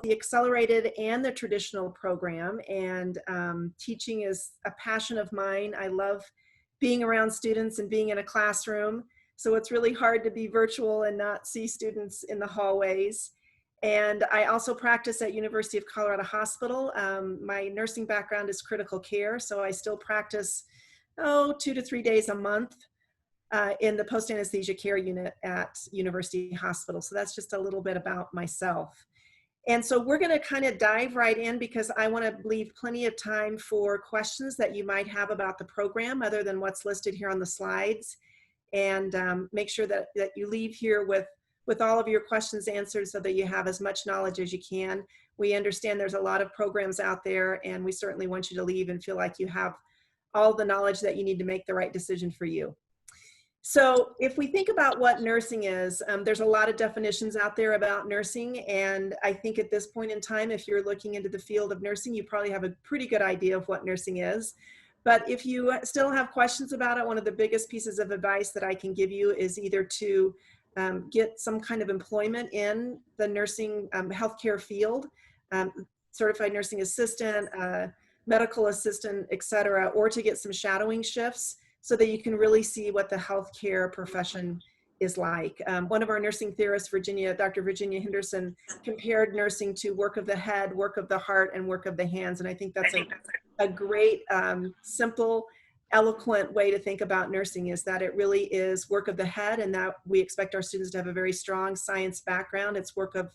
the accelerated and the traditional program, and teaching is a passion of mine. I love being around students and being in a classroom, so it's really hard to be virtual and not see students in the hallways. And I also practice at University of Colorado Hospital. My nursing background is critical care, so I still practice 2 to 3 days a month in the post-anesthesia care unit at University Hospital. So that's just a little bit about myself. And so we're going to kind of dive right in, because I want to leave plenty of time for questions that you might have about the program other than what's listed here on the slides, and make sure that you leave here with all of your questions answered so that you have as much knowledge as you can. We understand there's a lot of programs out there, and we certainly want you to leave and feel like you have all the knowledge that you need to make the right decision for you. So if we think about what nursing is, there's a lot of definitions out there about nursing, and I think at this point in time, if you're looking into the field of nursing, you probably have a pretty good idea of what nursing is. But if you still have questions about it, one of the biggest pieces of advice that I can give you is either to get some kind of employment in the nursing healthcare field, certified nursing assistant, medical assistant, etc., or to get some shadowing shifts, so that you can really see what the healthcare profession is like. One of our nursing theorists, Dr. Virginia Henderson, compared nursing to work of the head, work of the heart, and work of the hands. And I think that's a great, simple, eloquent way to think about nursing, is that it really is work of the head, and that we expect our students to have a very strong science background. It's work of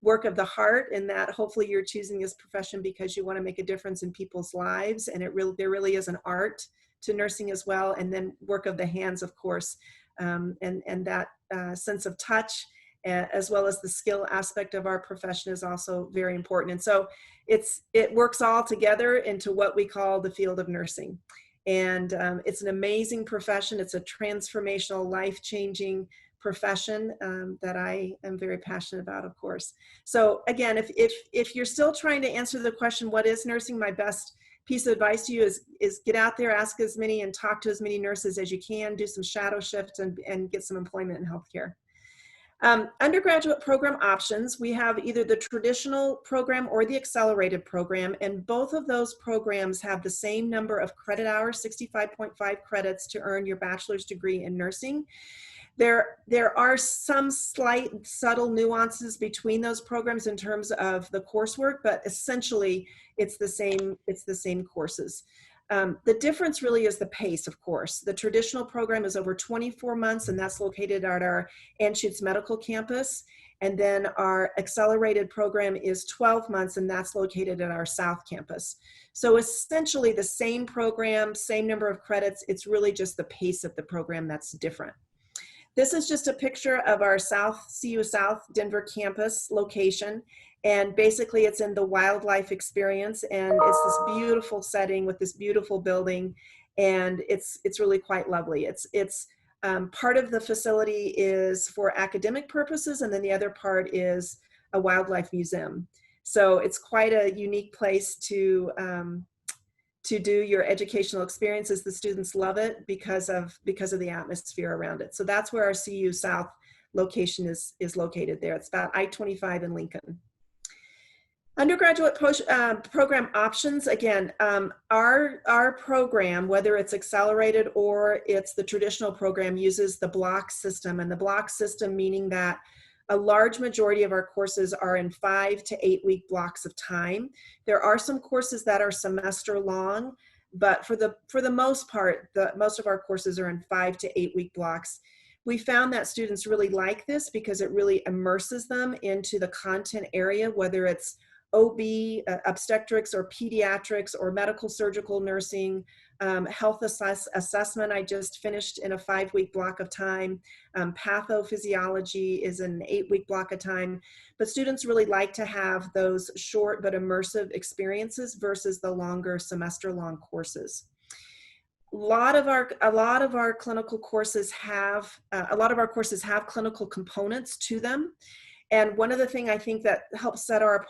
the heart, and that hopefully you're choosing this profession because you want to make a difference in people's lives, and there really is an art to nursing as well. And then work of the hands, of course, and that sense of touch, as well as the skill aspect of our profession, is also very important. And so it works all together into what we call the field of nursing. And it's an amazing profession. It's a transformational, life-changing profession that I am very passionate about, of course. So again, if you're still trying to answer the question, what is nursing, my best piece of advice to you is get out there, ask as many and talk to as many nurses as you can, do some shadow shifts, and get some employment in healthcare. Undergraduate program options, we have either the traditional program or the accelerated program, and both of those programs have the same number of credit hours, 65.5 credits, to earn your bachelor's degree in nursing. There are some slight subtle nuances between those programs in terms of the coursework, but essentially it's the same courses. The difference really is the pace, of course. The traditional program is over 24 months, and that's located at our Anschutz Medical Campus. And then our accelerated program is 12 months, and that's located at our South Campus. So essentially the same program, same number of credits. It's really just the pace of the program that's different. This is just a picture of our CU South Denver campus location. And basically it's in the wildlife experience, and it's this beautiful setting with this beautiful building, and it's really quite lovely. It's part of the facility is for academic purposes, and then the other part is a wildlife museum. So it's quite a unique place to do your educational experiences. The students love it because of the atmosphere around it. So that's where our CU South location is located there. It's about I-25 in Lincoln. Undergraduate program options, again, our program, whether it's accelerated or it's the traditional program, uses the block system. And the block system meaning that a large majority of our courses are in 5 to 8 week blocks of time. There are some courses that are semester long, but for the most part, most of our courses are in 5 to 8 week blocks. We found that students really like this because it really immerses them into the content area, whether it's OB, obstetrics, or pediatrics, or medical surgical nursing, health assessment. I just finished in a 5 week block of time. Pathophysiology is an 8 week block of time. But students really like to have those short but immersive experiences versus the longer semester long courses. A lot of our clinical courses have clinical components to them. And one of the things I think that helps set our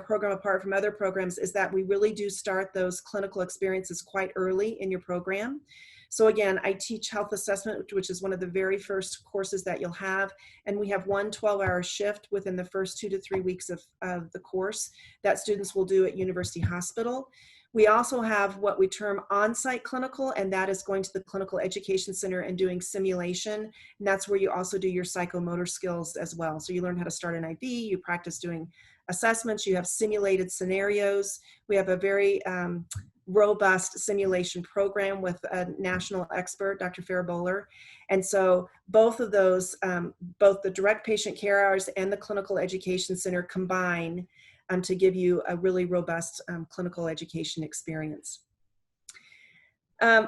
program apart from other programs is that we really do start those clinical experiences quite early in your program. So again, I teach health assessment, which is one of the very first courses that you'll have. And we have one 12-hour shift within the first 2 to 3 weeks of the course that students will do at University Hospital. We also have what we term on-site clinical, and that is going to the clinical education center and doing simulation. And that's where you also do your psychomotor skills as well. So you learn how to start an IV, you practice doing assessments, you have simulated scenarios. We have a very robust simulation program with a national expert, Dr. Farah Bowler. And so both of those, both the direct patient care hours and the clinical education center combine to give you a really robust clinical education experience.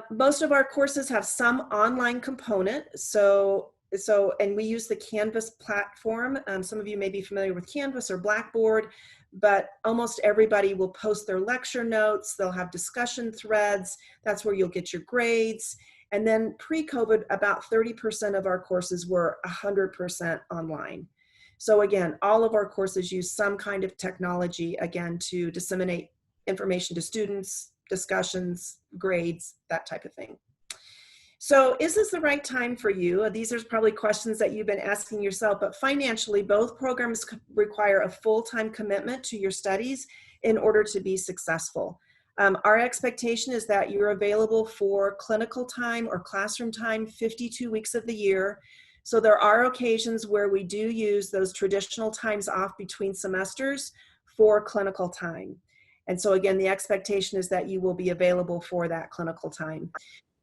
Most of our courses have some online component. And we use the Canvas platform. Some of you may be familiar with Canvas or Blackboard, but almost everybody will post their lecture notes. They'll have discussion threads. That's where you'll get your grades. And then pre-COVID, about 30% of our courses were 100% online. So again, all of our courses use some kind of technology, again, to disseminate information to students, discussions, grades, that type of thing. So is this the right time for you? These are probably questions that you've been asking yourself, but financially, both programs require a full-time commitment to your studies in order to be successful. Our expectation is that you're available for clinical time or classroom time 52 weeks of the year. So there are occasions where we do use those traditional times off between semesters for clinical time. And so again, the expectation is that you will be available for that clinical time.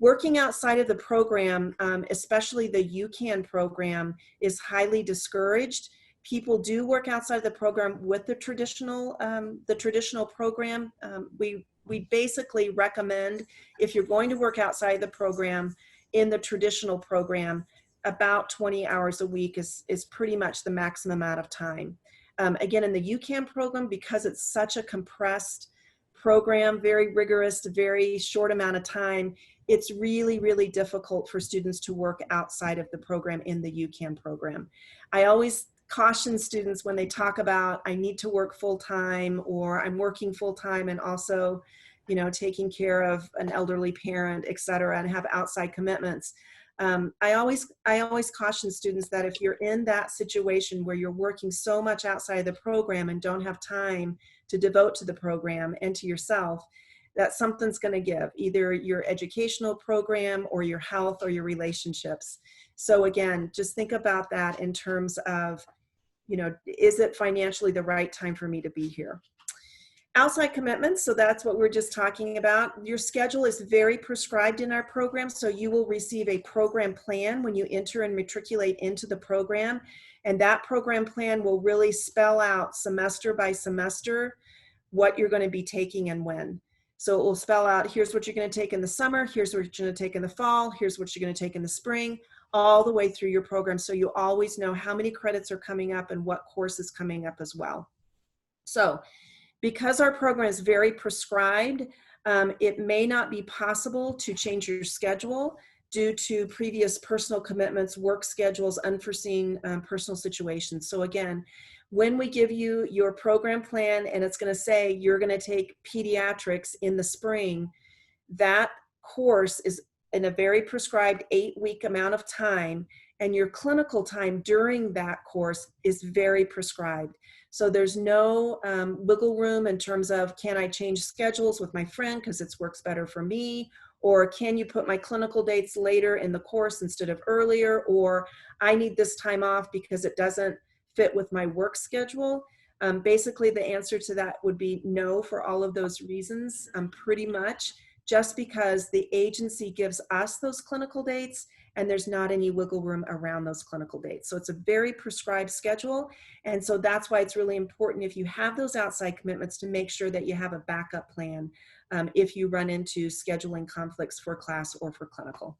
Working outside of the program, especially the UCAN program, is highly discouraged. People do work outside the program with the traditional program. We basically recommend, if you're going to work outside the program, in the traditional program, about 20 hours a week is pretty much the maximum amount of time. Again, in the UCAN program, because it's such a compressed program, very rigorous, very short amount of time, it's really, really difficult for students to work outside of the program in the UCAN program. I always caution students when they talk about, I need to work full-time, or I'm working full-time and also, you know, taking care of an elderly parent, et cetera, and have outside commitments. I always caution students that if you're in that situation where you're working so much outside the program and don't have time to devote to the program and to yourself, that something's going to give, either your educational program or your health or your relationships. So again, just think about that in terms of, you know, is it financially the right time for me to be here? Outside commitments, so that's what we're just talking about. Your schedule is very prescribed in our program, so you will receive a program plan when you enter and matriculate into the program, and that program plan will really spell out semester by semester what you're going to be taking and when. So it will spell out, here's what you're going to take in the summer, here's what you're going to take in the fall, here's what you're going to take in the spring, all the way through your program, so you always know how many credits are coming up and what course is coming up as well. So because our program is very prescribed, it may not be possible to change your schedule due to previous personal commitments, work schedules, unforeseen personal situations. So again, when we give you your program plan and it's going to say you're going to take pediatrics in the spring, that course is in a very prescribed 8-week amount of time, and your clinical time during that course is very prescribed. So there's no wiggle room in terms of, can I change schedules with my friend because it works better for me? Or can you put my clinical dates later in the course instead of earlier? Or I need this time off because it doesn't fit with my work schedule. Basically, the answer to that would be no for all of those reasons, pretty much, just because the agency gives us those clinical dates and there's not any wiggle room around those clinical dates. So it's a very prescribed schedule. And so that's why it's really important, if you have those outside commitments, to make sure that you have a backup plan if you run into scheduling conflicts for class or for clinical.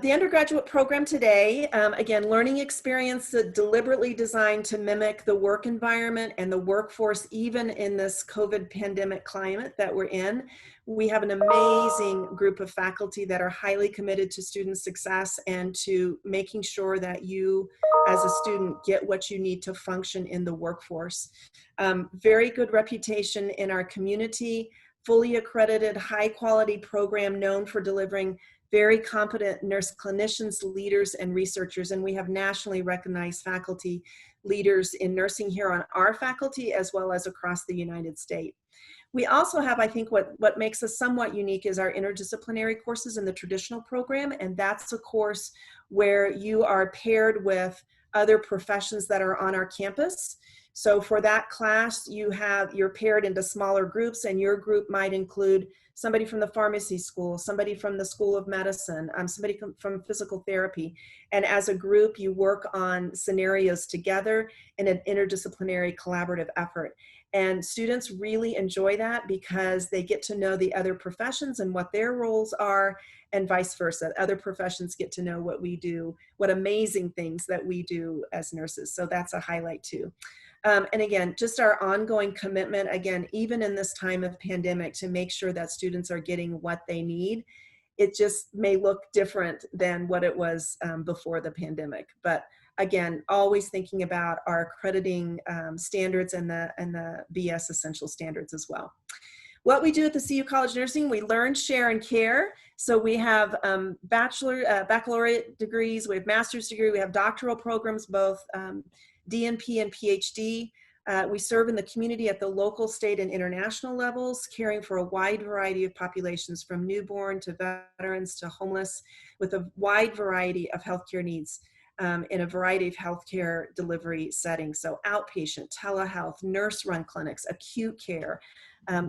The undergraduate program today, again, learning experience deliberately designed to mimic the work environment and the workforce, even in this COVID pandemic climate that we're in. We have an amazing group of faculty that are highly committed to student success and to making sure that you, as a student, get what you need to function in the workforce. Very good reputation in our community. fully accredited, high quality program known for delivering very competent nurse clinicians, leaders, and researchers. And we have nationally recognized faculty leaders in nursing here on our faculty as well as across the United States. We also have, I think, what makes us somewhat unique is our interdisciplinary courses in the traditional program, and that's a course where you are paired with other professions that are on our campus. So for that class, you're paired into smaller groups, and your group might include somebody from the pharmacy school, somebody from the School of Medicine, somebody from physical therapy. And as a group, you work on scenarios together in an interdisciplinary collaborative effort. And students really enjoy that because they get to know the other professions and what their roles are, and vice versa. Other professions get to know what we do, what amazing things that we do as nurses. So that's a highlight too. And again, just our ongoing commitment, again, even in this time of pandemic, to make sure that students are getting what they need. It just may look different than what it was before the pandemic. But again, always thinking about our accrediting standards and the BS essential standards as well. What we do at the CU College of Nursing, we learn, share, and care. So we have baccalaureate degrees, we have master's degree, we have doctoral programs, both DNP and PhD. We serve in the community at the local, state, and international levels, caring for a wide variety of populations, from newborn to veterans to homeless, with a wide variety of healthcare needs in a variety of healthcare delivery settings. So outpatient, telehealth, nurse-run clinics, acute care.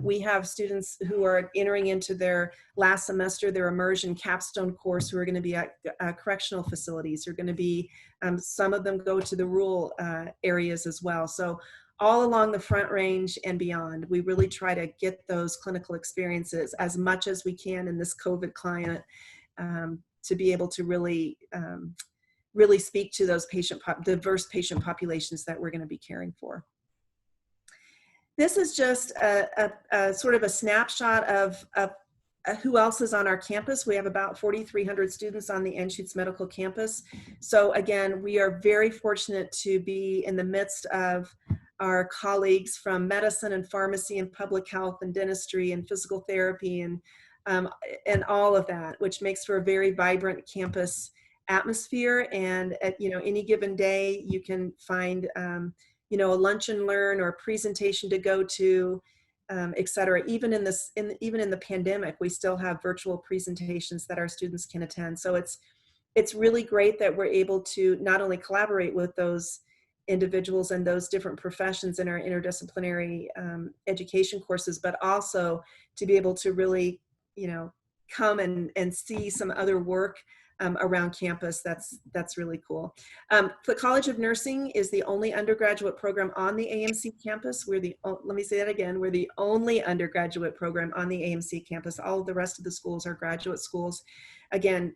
We have students who are entering into their last semester, their immersion capstone course, who are going to be at correctional facilities, who are going to be, some of them go to the rural areas as well. So all along the Front Range and beyond, we really try to get those clinical experiences as much as we can in this COVID climate to be able to really, really speak to those diverse patient populations that we're going to be caring for. This is just a sort of a snapshot of who else is on our campus. We have about 4,300 students on the Anschutz Medical Campus. So again, we are very fortunate to be in the midst of our colleagues from medicine and pharmacy and public health and dentistry and physical therapy and all of that, which makes for a very vibrant campus atmosphere. And at any given day, you can find a lunch and learn or a presentation to go to, et cetera. Even in the pandemic, we still have virtual presentations that our students can attend. So it's really great that we're able to not only collaborate with those individuals and those different professions in our interdisciplinary education courses, but also to be able to really, come and see some other work around campus. That's really cool. The College of Nursing is the only undergraduate program on the AMC campus. Let me say that again, we're the only undergraduate program on the AMC campus. All of the rest of the schools are graduate schools. Again,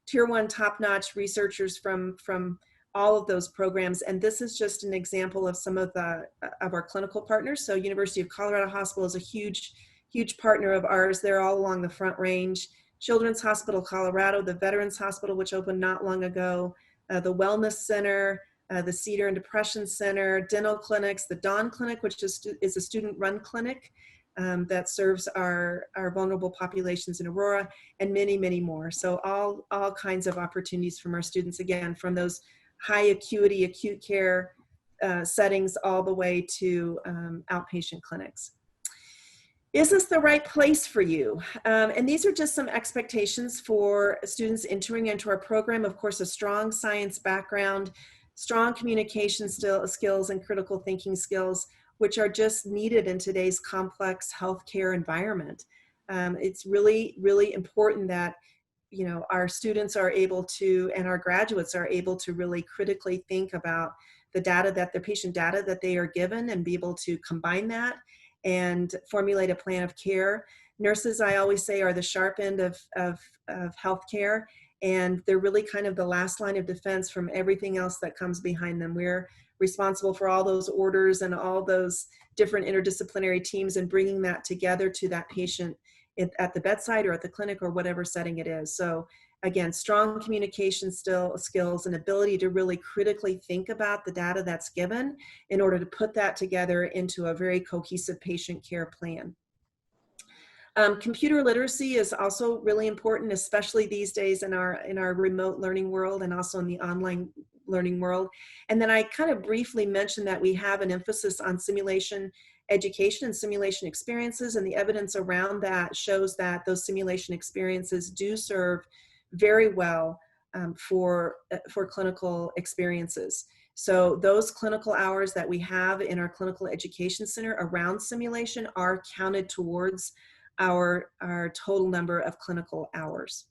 Tier 1 top-notch researchers from all of those programs. And this is just an example of some of our clinical partners. So University of Colorado Hospital is a huge partner of ours. They're all along the Front Range. Children's Hospital Colorado, the Veterans Hospital, which opened not long ago, the Wellness Center, the Cedar and Depression Center, dental clinics, the Dawn Clinic, which is a student-run clinic that serves our vulnerable populations in Aurora, and many, many more. So all kinds of opportunities from our students, again, from those high acuity, acute care settings all the way to outpatient clinics. Is this the right place for you? And these are just some expectations for students entering into our program. Of course, a strong science background, strong communication skills, and critical thinking skills, which are just needed in today's complex healthcare environment. It's really, really important that our students are able to, and our graduates are able to really critically think about the data the patient data that they are given, and be able to combine that and formulate a plan of care. Nurses, I always say, are the sharp end of healthcare, and they're really kind of the last line of defense from everything else that comes behind them. We're responsible for all those orders and all those different interdisciplinary teams, and bringing that together to that patient at the bedside or at the clinic or whatever setting it is. So again, strong communication skills and ability to really critically think about the data that's given in order to put that together into a very cohesive patient care plan. Computer literacy is also really important, especially these days in our remote learning world and also in the online learning world. And then I kind of briefly mentioned that we have an emphasis on simulation education and simulation experiences, and the evidence around that shows that those simulation experiences do serve very well for clinical experiences. So those clinical hours that we have in our clinical education center around simulation are counted towards our total number of clinical hours.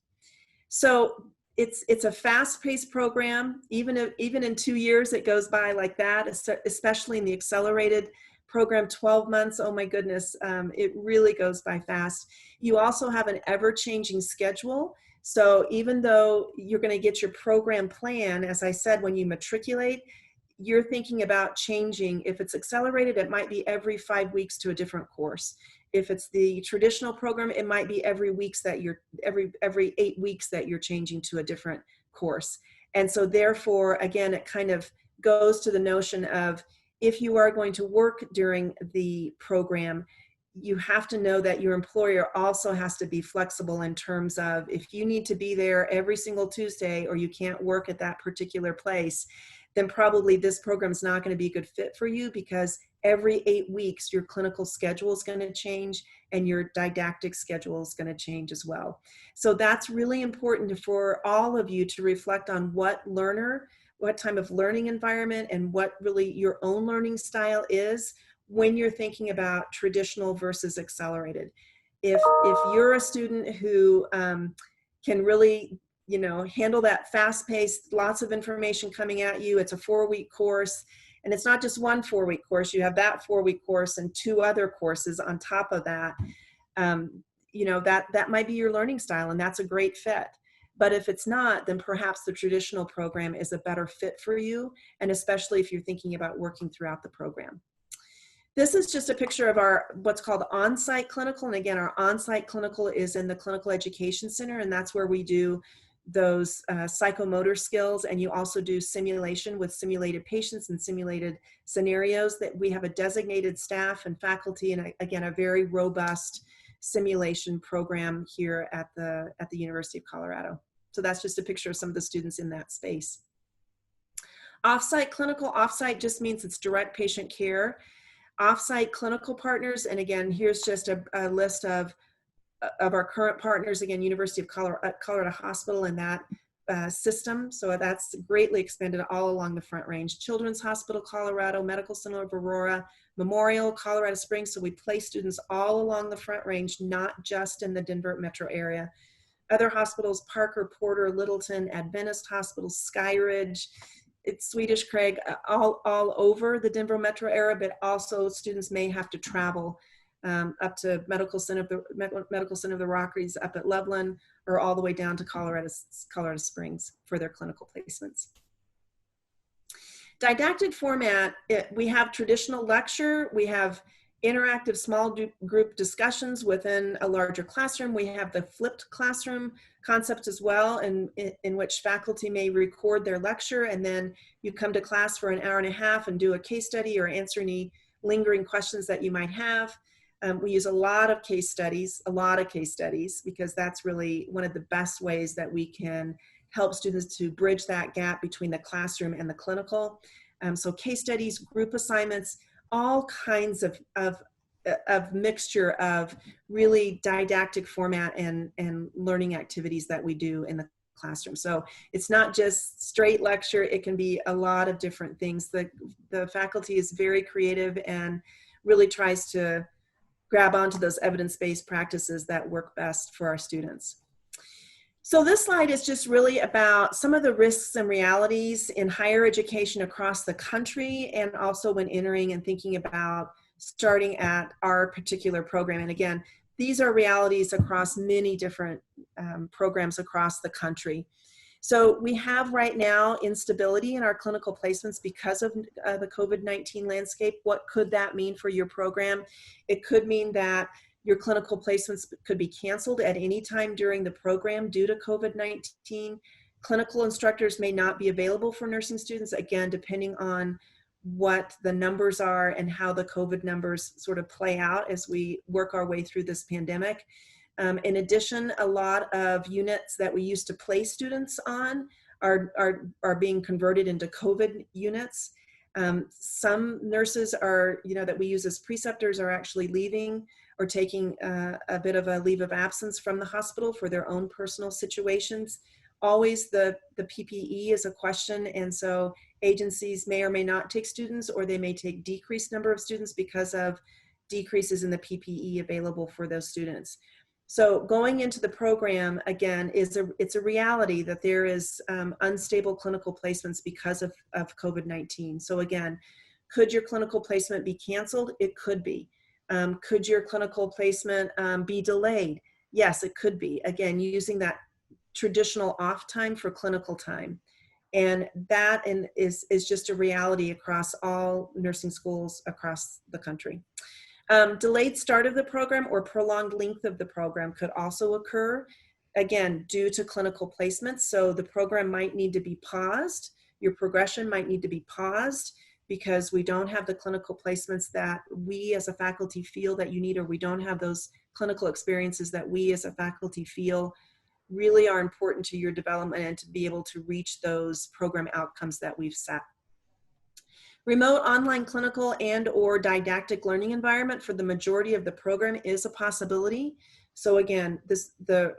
So it's a fast-paced program. Even in 2 years it goes by like that, especially in the accelerated program, 12 months, oh my goodness, it really goes by fast. You also have an ever-changing schedule. So even though you're going to get your program plan, as I said, when you matriculate, you're thinking about changing. If it's accelerated, it might be every 5 weeks to a different course. If it's the traditional program, it might be every 8 weeks that you're changing to a different course. And so therefore, again, it kind of goes to the notion of, if you are going to work during the program, you have to know that your employer also has to be flexible in terms of, if you need to be there every single Tuesday or you can't work at that particular place, then probably this program is not going to be a good fit for you, because every 8 weeks your clinical schedule is going to change and your didactic schedule is going to change as well. So that's really important for all of you to reflect on what type of learning environment and what really your own learning style is when you're thinking about traditional versus accelerated. If you're a student who can really handle that fast-paced, lots of information coming at you, it's a 4-week course, and it's not just one 4-week course, you have that 4-week course and 2 other courses on top of that, that might be your learning style, and that's a great fit. But if it's not, then perhaps the traditional program is a better fit for you, and especially if you're thinking about working throughout the program. This is just a picture of our what's called on-site clinical, and again, our on-site clinical is in the Clinical Education Center, and that's where we do those psychomotor skills, and you also do simulation with simulated patients and simulated scenarios. That we have a designated staff and faculty, and again, a very robust simulation program here at the University of Colorado. So that's just a picture of some of the students in that space. Off-site clinical, off-site just means it's direct patient care. Off-site clinical partners, and again, here's just a list of our current partners, again, University of Colorado Hospital and that system. So that's greatly expanded all along the Front Range. Children's Hospital Colorado, Medical Center of Aurora, Memorial, Colorado Springs. So we place students all along the Front Range, not just in the Denver metro area. Other hospitals, Parker, Porter, Littleton, Adventist Hospital, Skyridge, it's Swedish Craig, all over the Denver metro area, but also students may have to travel up to Medical Center of the Rockies up at Loveland, or all the way down to Colorado Springs for their clinical placements. Didactic format, we have traditional lecture, we have interactive small group discussions within a larger classroom. We have the flipped classroom concept as well, in which faculty may record their lecture, and then you come to class for an hour and a half and do a case study or answer any lingering questions that you might have. We use a lot of case studies, because that's really one of the best ways that we can help students to bridge that gap between the classroom and the clinical. So case studies, group assignments, all kinds of mixture of really didactic format and learning activities that we do in the classroom. So it's not just straight lecture, it can be a lot of different things. The faculty is very creative and really tries to grab onto those evidence-based practices that work best for our students. So this slide is just really about some of the risks and realities in higher education across the country, and also when entering and thinking about starting at our particular program. And again, these are realities across many different programs across the country. So we have right now instability in our clinical placements because of the COVID-19 landscape. What could that mean for your program? It could mean that your clinical placements could be canceled at any time during the program due to COVID-19. Clinical instructors may not be available for nursing students, again, depending on what the numbers are and how the COVID numbers sort of play out as we work our way through this pandemic. In addition, a lot of units that we used to place students on are being converted into COVID units. Some nurses are, that we use as preceptors are actually leaving or taking a bit of a leave of absence from the hospital for their own personal situations. Always the PPE is a question, and so agencies may or may not take students, or they may take decreased number of students because of decreases in the PPE available for those students. So going into the program, again, it's a reality that there is unstable clinical placements because of COVID-19. So again, could your clinical placement be canceled? It could be. Could your clinical placement be delayed? Yes, it could be. Again, using that traditional off time for clinical time. And that is just a reality across all nursing schools across the country. Delayed start of the program or prolonged length of the program could also occur, again, due to clinical placements. So the program might need to be paused. Your progression might need to be paused because we don't have the clinical placements that we as a faculty feel that you need, or we don't have those clinical experiences that we as a faculty feel really are important to your development and to be able to reach those program outcomes that we've set. Remote online clinical and or didactic learning environment for the majority of the program is a possibility. So again, the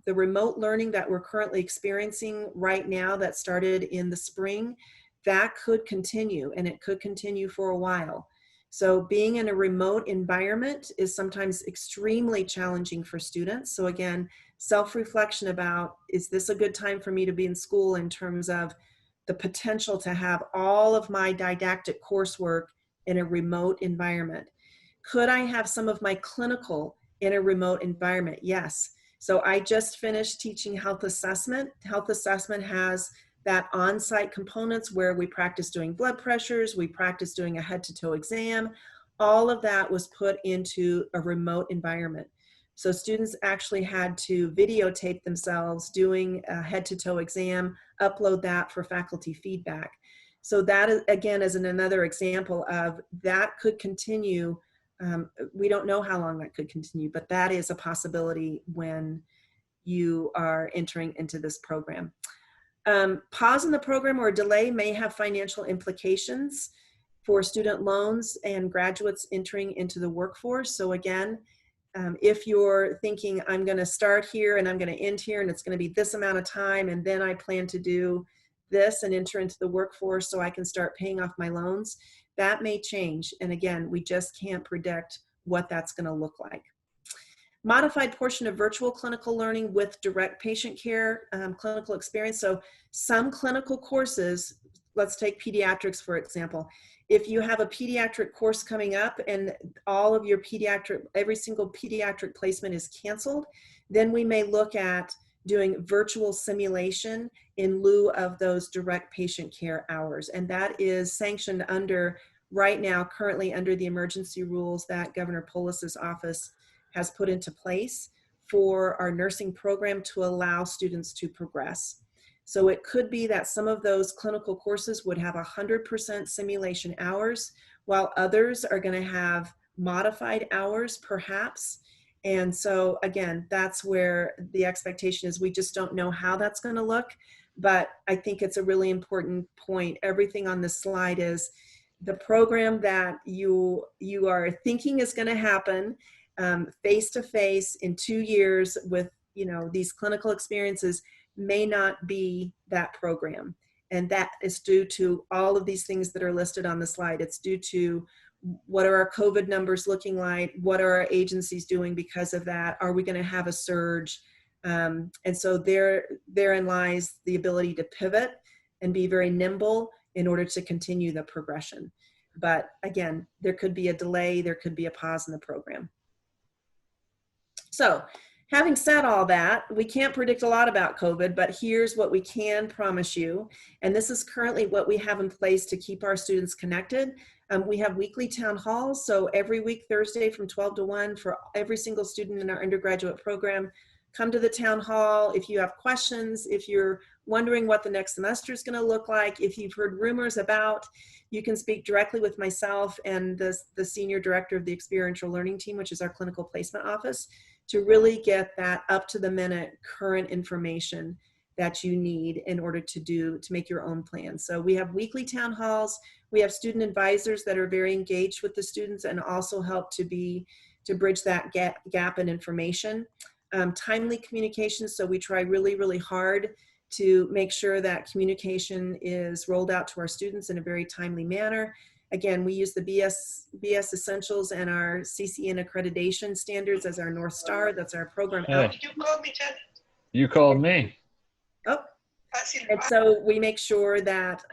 remote learning that we're currently experiencing right now that started in the spring, that could continue, and it could continue for a while. So being in a remote environment is sometimes extremely challenging for students. So again, self-reflection about, is this a good time for me to be in school in terms of the potential to have all of my didactic coursework in a remote environment? Could I have some of my clinical in a remote environment? Yes. So I just finished teaching health assessment. Health assessment has that on-site components where we practice doing blood pressures, we practice doing a head-to-toe exam. All of that was put into a remote environment. So students actually had to videotape themselves doing a head-to-toe exam, upload that for faculty feedback. So that, is, again, is another example of that could continue. We don't know how long that could continue, but that is a possibility when you are entering into this program. Pause in the program or delay may have financial implications for student loans and graduates entering into the workforce. So again, if you're thinking, I'm going to start here and I'm going to end here and it's going to be this amount of time and then I plan to do this and enter into the workforce so I can start paying off my loans, that may change. And again, we just can't predict what that's going to look like. Modified portion of virtual clinical learning with direct patient care clinical experience. So some clinical courses, let's take pediatrics for example. If you have a pediatric course coming up and all of your every single pediatric placement is canceled, then we may look at doing virtual simulation in lieu of those direct patient care hours. And that is sanctioned right now, currently under the emergency rules that Governor Polis's office has put into place for our nursing program to allow students to progress. So it could be that some of those clinical courses would have 100% simulation hours, while others are going to have modified hours perhaps. And so again, that's where the expectation is. We just don't know how that's going to look, but I think it's a really important point. Everything on this slide is the program that you are thinking is going to happen face-to-face in 2 years with these clinical experiences may not be that program. And that is due to all of these things that are listed on the slide. It's due to what are our COVID numbers looking like? What are our agencies doing because of that? Are we going to have a surge? And so therein lies the ability to pivot and be very nimble in order to continue the progression. But again, there could be a delay, there could be a pause in the program. So having said all that, we can't predict a lot about COVID, but here's what we can promise you. And this is currently what we have in place to keep our students connected. We have weekly town halls. So every week, Thursday from 12 to 1 for every single student in our undergraduate program, come to the town hall. If you have questions, if you're wondering what the next semester is going to look like, if you've heard rumors about you can speak directly with myself and the senior director of the experiential learning team, which is our clinical placement office, to really get that up to the minute current information that you need in order to make your own plan. So we have weekly town halls. We have student advisors that are very engaged with the students and also help to bridge that gap in information. Timely communication. So we try really, really hard to make sure that communication is rolled out to our students in a very timely manner. Again, we use the BS Essentials and our CCN accreditation standards as our North Star. That's our program. Hey, you called me, Ted. You called me. Oh, and so we make sure that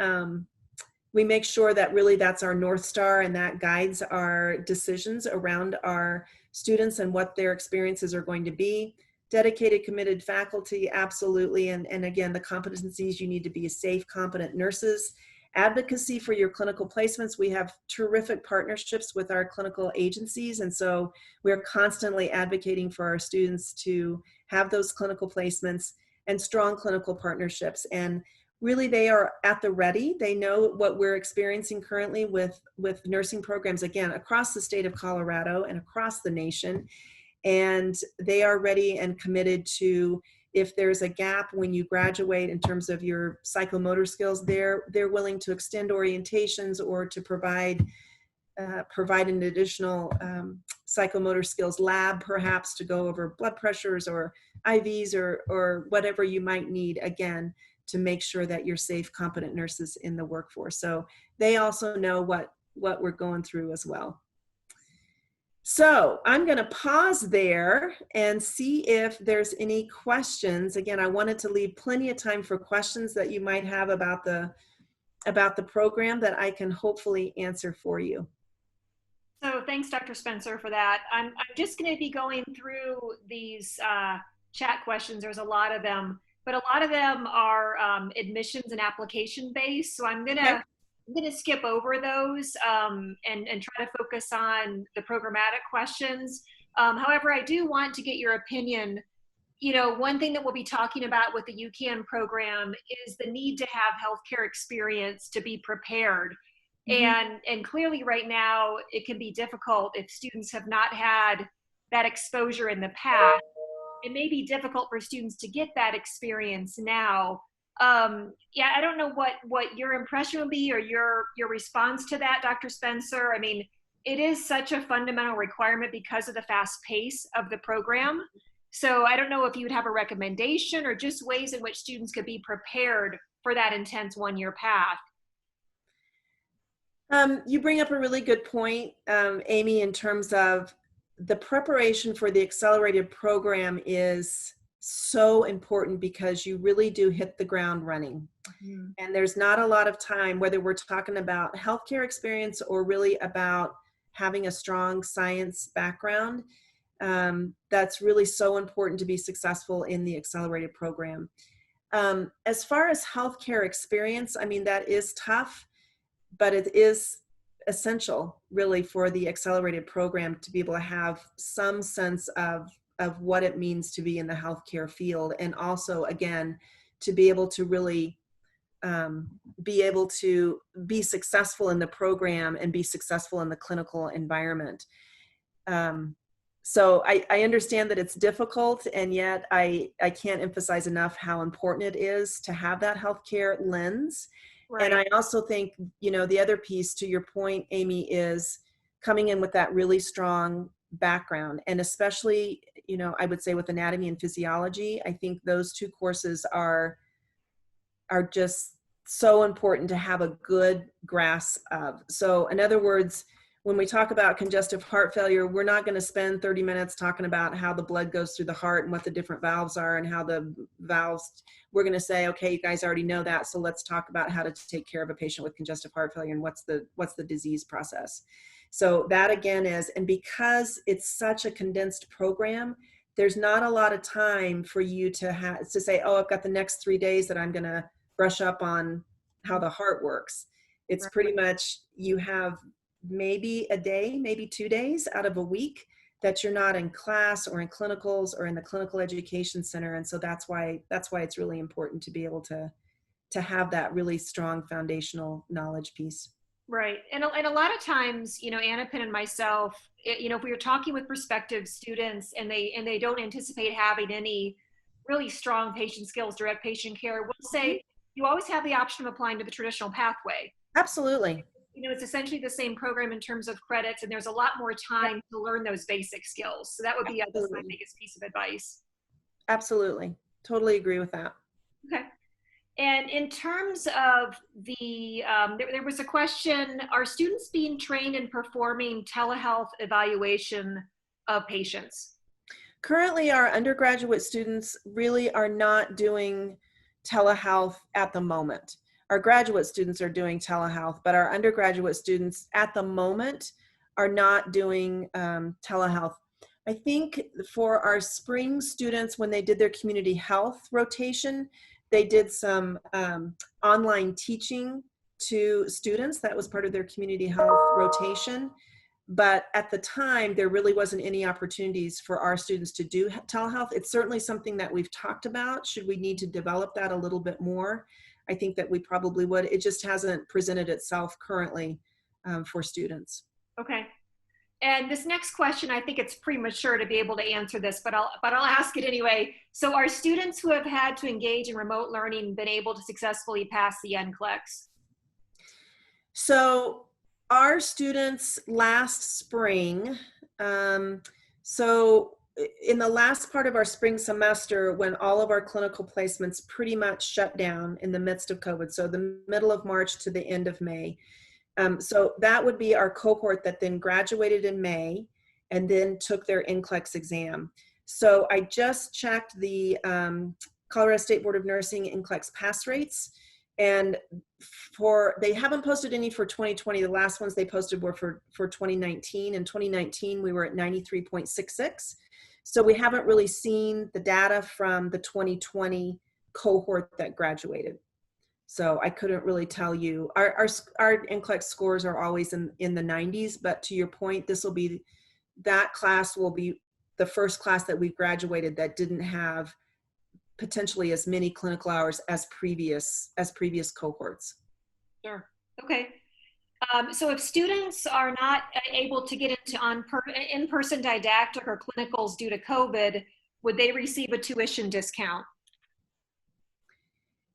really that's our North Star, and that guides our decisions around our students and what their experiences are going to be. Dedicated, committed faculty, absolutely. And again, the competencies you need to be safe, competent nurses. Advocacy for your clinical placements. We have terrific partnerships with our clinical agencies. And so we're constantly advocating for our students to have those clinical placements and strong clinical partnerships. And really they are at the ready. They know what we're experiencing currently with nursing programs, again, across the state of Colorado and across the nation. And they are ready and committed to, if there's a gap when you graduate in terms of your psychomotor skills, they're willing to extend orientations or to provide an additional psychomotor skills lab, perhaps to go over blood pressures or IVs or whatever you might need, again, to make sure that you're safe, competent nurses in the workforce. So they also know what we're going through as well. So I'm going to pause there and see if there's any questions. Again, I wanted to leave plenty of time for questions that you might have about the program that I can hopefully answer for you. So thanks, Dr. Spencer, for that. I'm just going to be going through these chat questions. There's a lot of them, but a lot of them are admissions and application based. So I'm going to skip over those and try to focus on the programmatic questions. However, I do want to get your opinion. You know, one thing that we'll be talking about with the UCAN program is the need to have healthcare experience to be prepared. And clearly right now, it can be difficult if students have not had that exposure in the past. It may be difficult for students to get that experience now. Yeah, I don't know what your impression would be or your response to that, Dr. Spencer. I mean, it is such a fundamental requirement because of the fast pace of the program. So I don't know if you would have a recommendation or just ways in which students could be prepared for that intense one-year path. You bring up a really good point, Amy, in terms of the preparation for the accelerated program is so important because you really do hit the ground running. And there's not a lot of time, whether we're talking about healthcare experience or really about having a strong science background. That's really so important to be successful in the accelerated program. As far as healthcare experience, I mean, that is tough, but it is essential really for the accelerated program to be able to have some sense of what it means to be in the healthcare field. And also, again, to be able to really be successful in the program and be successful in the clinical environment. So I understand that it's difficult, and yet I can't emphasize enough how important it is to have that healthcare lens. Right. And I also think, you know, the other piece to your point, Amy, is coming in with that really strong background. And especially, you know, I would say with anatomy and physiology, I think those two courses are just so important to have a good grasp of. So in other words, when we talk about congestive heart failure, we're not going to spend 30 minutes talking about how the blood goes through the heart and what the different valves are and how the valves, we're going to say, okay, you guys already know that. So let's talk about how to take care of a patient with congestive heart failure and what's the disease process. So that again is, and because it's such a condensed program, there's not a lot of time for you to say, oh, I've got the next 3 days that I'm going to brush up on how the heart works. It's pretty much, you have maybe a day, maybe 2 days out of a week that you're not in class or in clinicals or in the clinical education center. And so that's why it's really important to be able to have that really strong foundational knowledge piece. Right. And a lot of times, Anna Pin and myself, if we were talking with prospective students and they don't anticipate having any really strong patient skills, direct patient care, we'll say you always have the option of applying to the traditional pathway. Absolutely. It's essentially the same program in terms of credits, and there's a lot more time to learn those basic skills. So that would be my biggest piece of advice. Absolutely. Totally agree with that. Okay. And in terms of the, there was a question, are students being trained in performing telehealth evaluation of patients? Currently, our undergraduate students really are not doing telehealth at the moment. Our graduate students are doing telehealth, but our undergraduate students at the moment are not doing telehealth. I think for our spring students, when they did their community health rotation, they did some online teaching to students. That was part of their community health rotation. But at the time, there really wasn't any opportunities for our students to do telehealth. It's certainly something that we've talked about. Should we need to develop that a little bit more? I think that we probably would. It just hasn't presented itself currently for students. Okay. And this next question, I think it's premature to be able to answer this, but I'll ask it anyway. So are students who have had to engage in remote learning been able to successfully pass the NCLEX? So our students last spring, so in the last part of our spring semester, when all of our clinical placements pretty much shut down in the midst of COVID, so the middle of March to the end of May, so that would be our cohort that then graduated in May and then took their NCLEX exam. So I just checked the Colorado State Board of Nursing NCLEX pass rates, and they haven't posted any for 2020. The last ones they posted were for 2019. In 2019, we were at 93.66. So we haven't really seen the data from the 2020 cohort that graduated. So I couldn't really tell you. Our NCLEX scores are always in the 90s, but to your point, that class will be the first class that we've graduated that didn't have potentially as many clinical hours as previous cohorts. Sure. Okay. So if students are not able to get into in-person didactic or clinicals due to COVID, would they receive a tuition discount?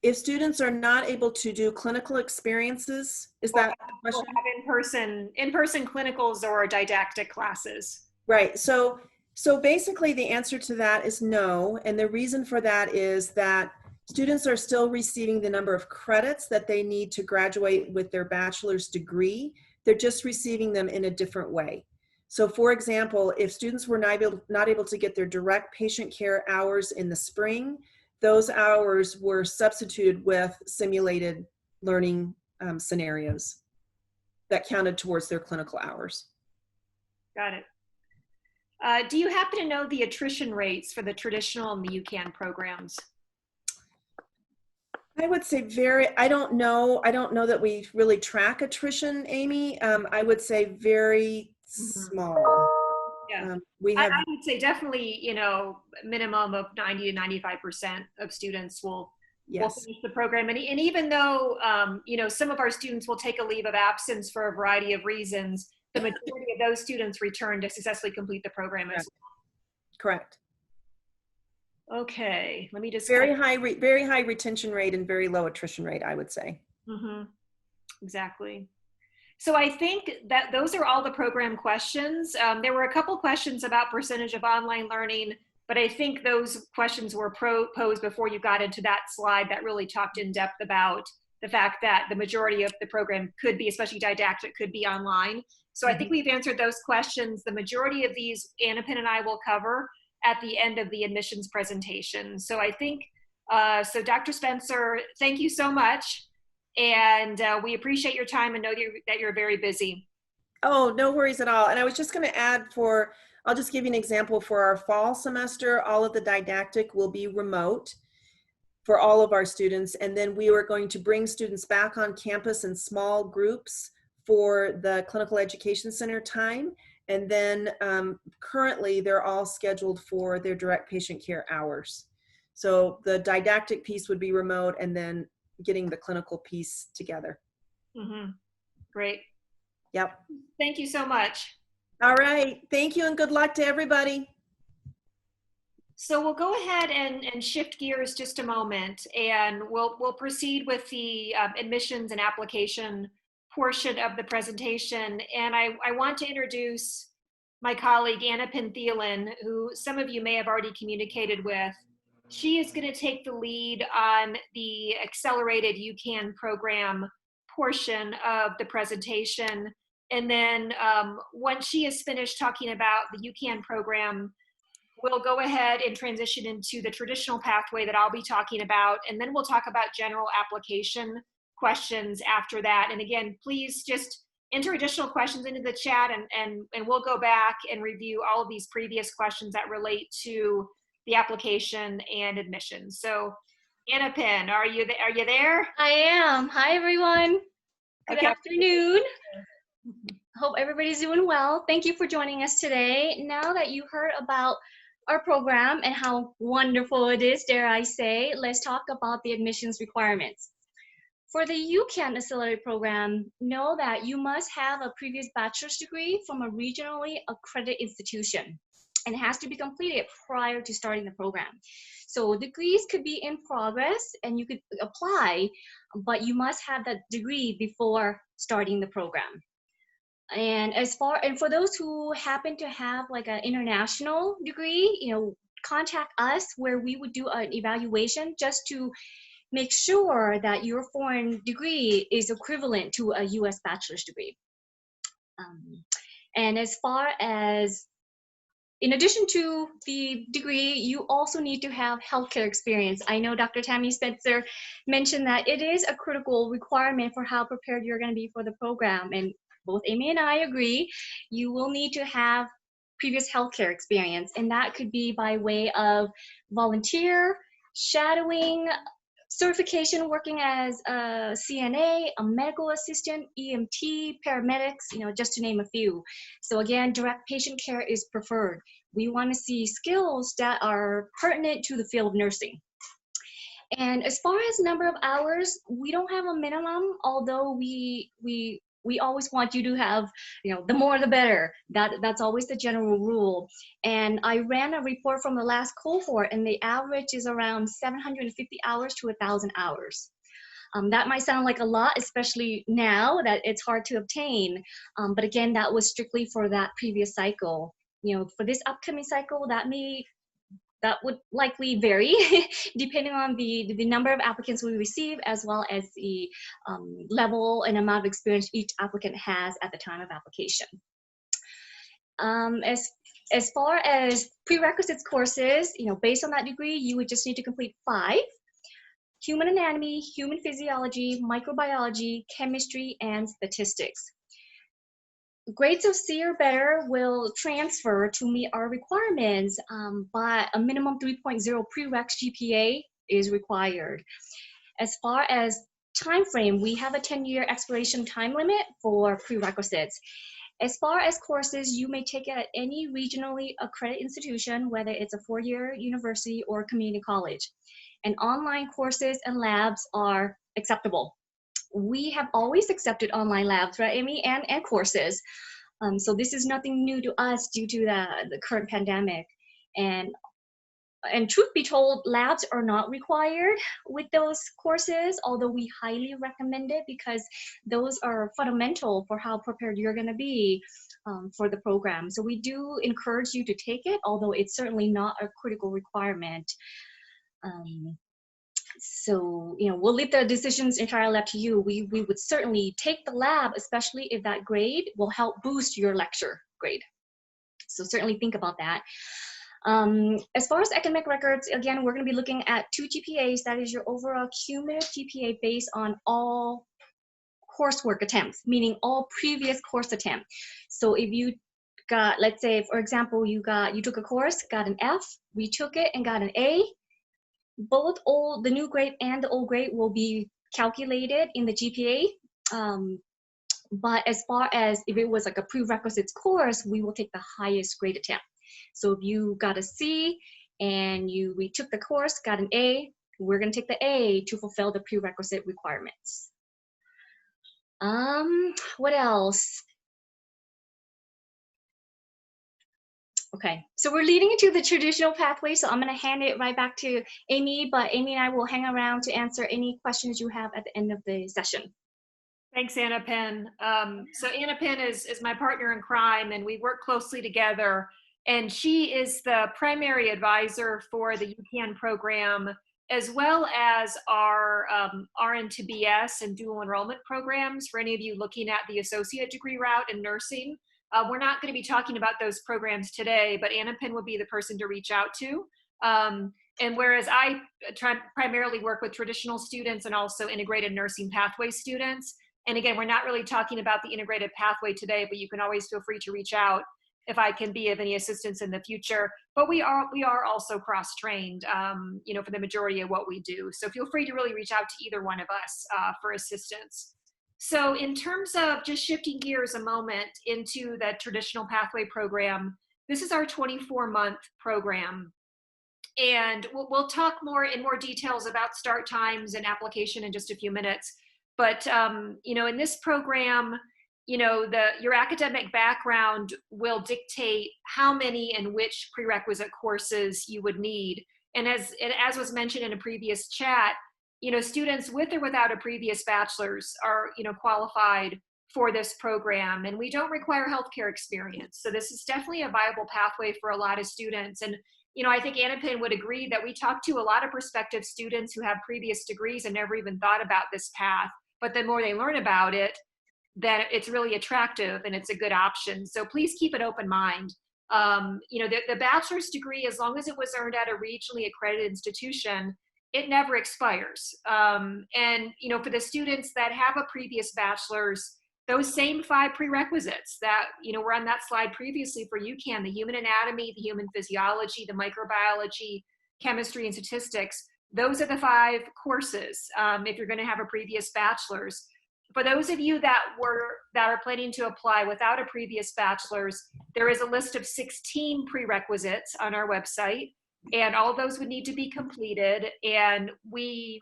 If students are not able to do clinical experiences, is that the question? Or have in-person clinicals or didactic classes? Right. So basically the answer to that is no. And the reason for that is that students are still receiving the number of credits that they need to graduate with their bachelor's degree. They're just receiving them in a different way. So for example, if students were not able to get their direct patient care hours in the spring, those hours were substituted with simulated learning scenarios that counted towards their clinical hours. Got it. Do you happen to know the attrition rates for the traditional and the UCAN programs? I would say I don't know that we really track attrition, Amy. I would say very small. Yeah. I would say definitely, minimum of 90 to 95% of students will finish the program. And even though, some of our students will take a leave of absence for a variety of reasons, the majority of those students return to successfully complete the program as well. Correct. Okay, let me just. Very high retention rate and very low attrition rate, I would say. Mm-hmm. Exactly. So I think that those are all the program questions. There were a couple questions about percentage of online learning, but I think those questions were posed before you got into that slide that really talked in depth about the fact that the majority of the program could be, especially didactic, could be online. So I think we've answered those questions. The majority of these Anna Pin and I will cover at the end of the admissions presentation. So I think, so Dr. Spencer, thank you so much. And we appreciate your time and know that you're very busy. Oh, no worries at all. And I was just going to add I'll just give you an example. For our fall semester, all of the didactic will be remote for all of our students. And then we are going to bring students back on campus in small groups for the Clinical Education Center time. And then currently they're all scheduled for their direct patient care hours. So the didactic piece would be remote and then getting the clinical piece together. Mm-hmm. Great. Yep. Thank you so much. All right. Thank you and good luck to everybody. So we'll go ahead and shift gears just a moment, and we'll proceed with the admissions and application portion of the presentation. And I want to introduce my colleague, Anna Penthelan, who some of you may have already communicated with. She is going to take the lead on the accelerated UCAN program portion of the presentation. And then once she is finished talking about the UCAN program, we'll go ahead and transition into the traditional pathway that I'll be talking about, and then we'll talk about general application questions after that. And again, please just enter additional questions into the chat, and we'll go back and review all of these previous questions that relate to the application and admissions. So Anna Penn, are you there? I am. Hi, everyone. Good Okay. afternoon. Hope everybody's doing well. Thank you for joining us today. Now that you heard about our program and how wonderful it is, dare I say, let's talk about the admissions requirements. For the UCAN Accelerated program, know that you must have a previous bachelor's degree from a regionally accredited institution, and it has to be completed prior to starting the program. So degrees could be in progress and you could apply, but you must have that degree before starting the program. And for those who happen to have like an international degree, contact us where we would do an evaluation just to make sure that your foreign degree is equivalent to a US bachelor's degree. And as far as, in addition to the degree, you also need to have healthcare experience. I know Dr. Tammy Spencer mentioned that it is a critical requirement for how prepared you're going to be for the program. And both Amy and I agree, you will need to have previous healthcare experience. And that could be by way of volunteer, shadowing, certification working as a CNA, a medical assistant, EMT, paramedics, just to name a few. So again, direct patient care is preferred. We want to see skills that are pertinent to the field of nursing. And as far as number of hours, we don't have a minimum, although we always want you to have, the more the better. That's always the general rule. And I ran a report from the last cohort, and the average is around 750 hours to 1,000 hours. That might sound like a lot, especially now that it's hard to obtain. But again, that was strictly for that previous cycle. For this upcoming cycle, that would likely vary depending on the number of applicants we receive, as well as the level and amount of experience each applicant has at the time of application. As far as prerequisites courses, based on that degree, you would just need to complete 5: human anatomy, human physiology, microbiology, chemistry, and statistics. Grades of C or better will transfer to meet our requirements, but a minimum 3.0 prereq GPA is required. As far as time frame, we have a 10-year expiration time limit for prerequisites. As far as courses, you may take it at any regionally accredited institution, whether it's a 4-year university or community college. And online courses and labs are acceptable. We have always accepted online labs, right, Amy, and courses. So this is nothing new to us due to the current pandemic. And truth be told, labs are not required with those courses, although we highly recommend it because those are fundamental for how prepared you're going to be for the program. So we do encourage you to take it, although it's certainly not a critical requirement. So, we'll leave the decisions entirely up to you. We would certainly take the lab, especially if that grade will help boost your lecture grade. So certainly think about that. As far as academic records, again, we're going to be looking at 2 GPAs. That is your overall cumulative GPA based on all coursework attempts, meaning all previous course attempts. So if you got, let's say, for example, you took a course, got an F, retook it, and got an A, both the new grade and the old grade will be calculated in the GPA. But as far as if it was like a prerequisites course, we will take the highest grade attempt. So if you got a C and you retook the course, got an A, we're going to take the A to fulfill the prerequisite requirements. What else? Okay, so we're leading into the traditional pathway, so I'm going to hand it right back to Amy, but Amy and I will hang around to answer any questions you have at the end of the session. Thanks, Anna Penn. So Anna Penn is my partner in crime, and we work closely together. And she is the primary advisor for the UCAN program, as well as our RN to BS and dual enrollment programs for any of you looking at the associate degree route in nursing. We're not going to be talking about those programs today, but Anna Penn would be the person to reach out to. And whereas I primarily work with traditional students and also integrated nursing pathway students, and again, we're not really talking about the integrated pathway today, but you can always feel free to reach out if I can be of any assistance in the future. But we are also cross-trained, for the majority of what we do. So feel free to really reach out to either one of us for assistance. So in terms of just shifting gears a moment into the traditional pathway program, this is our 24-month program. And we'll talk in more details about start times and application in just a few minutes. But, in this program, your academic background will dictate how many and which prerequisite courses you would need. And as was mentioned in a previous chat, students with or without a previous bachelor's are, qualified for this program. And we don't require healthcare experience. So this is definitely a viable pathway for a lot of students. And I think Anna Penn would agree that we talk to a lot of prospective students who have previous degrees and never even thought about this path. But the more they learn about it, then it's really attractive and it's a good option. So please keep an open mind. The bachelor's degree, as long as it was earned at a regionally accredited institution, it never expires. For the students that have a previous bachelor's, those same 5 prerequisites that, were on that slide previously for UCAN, the human anatomy, the human physiology, the microbiology, chemistry, and statistics, those are the 5 courses if you're going to have a previous bachelor's. For those of you that are planning to apply without a previous bachelor's, there is a list of 16 prerequisites on our website, and all of those would need to be completed. And we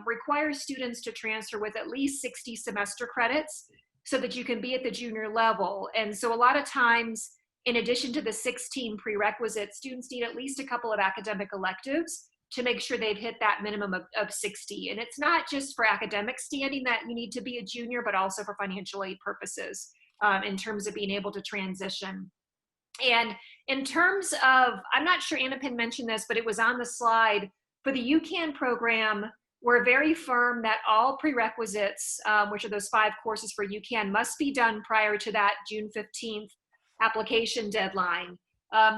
require students to transfer with at least 60 semester credits so that you can be at the junior level. And so a lot of times, in addition to the 16 prerequisites, students need at least a couple of academic electives to make sure they've hit that minimum of 60. And it's not just for academic standing that you need to be a junior, but also for financial aid purposes in terms of being able to transition. And in terms of, I'm not sure Anna Penn mentioned this, but it was on the slide, for the UCAN program, we're very firm that all prerequisites, which are those 5 courses for UCAN, must be done prior to that June 15th application deadline.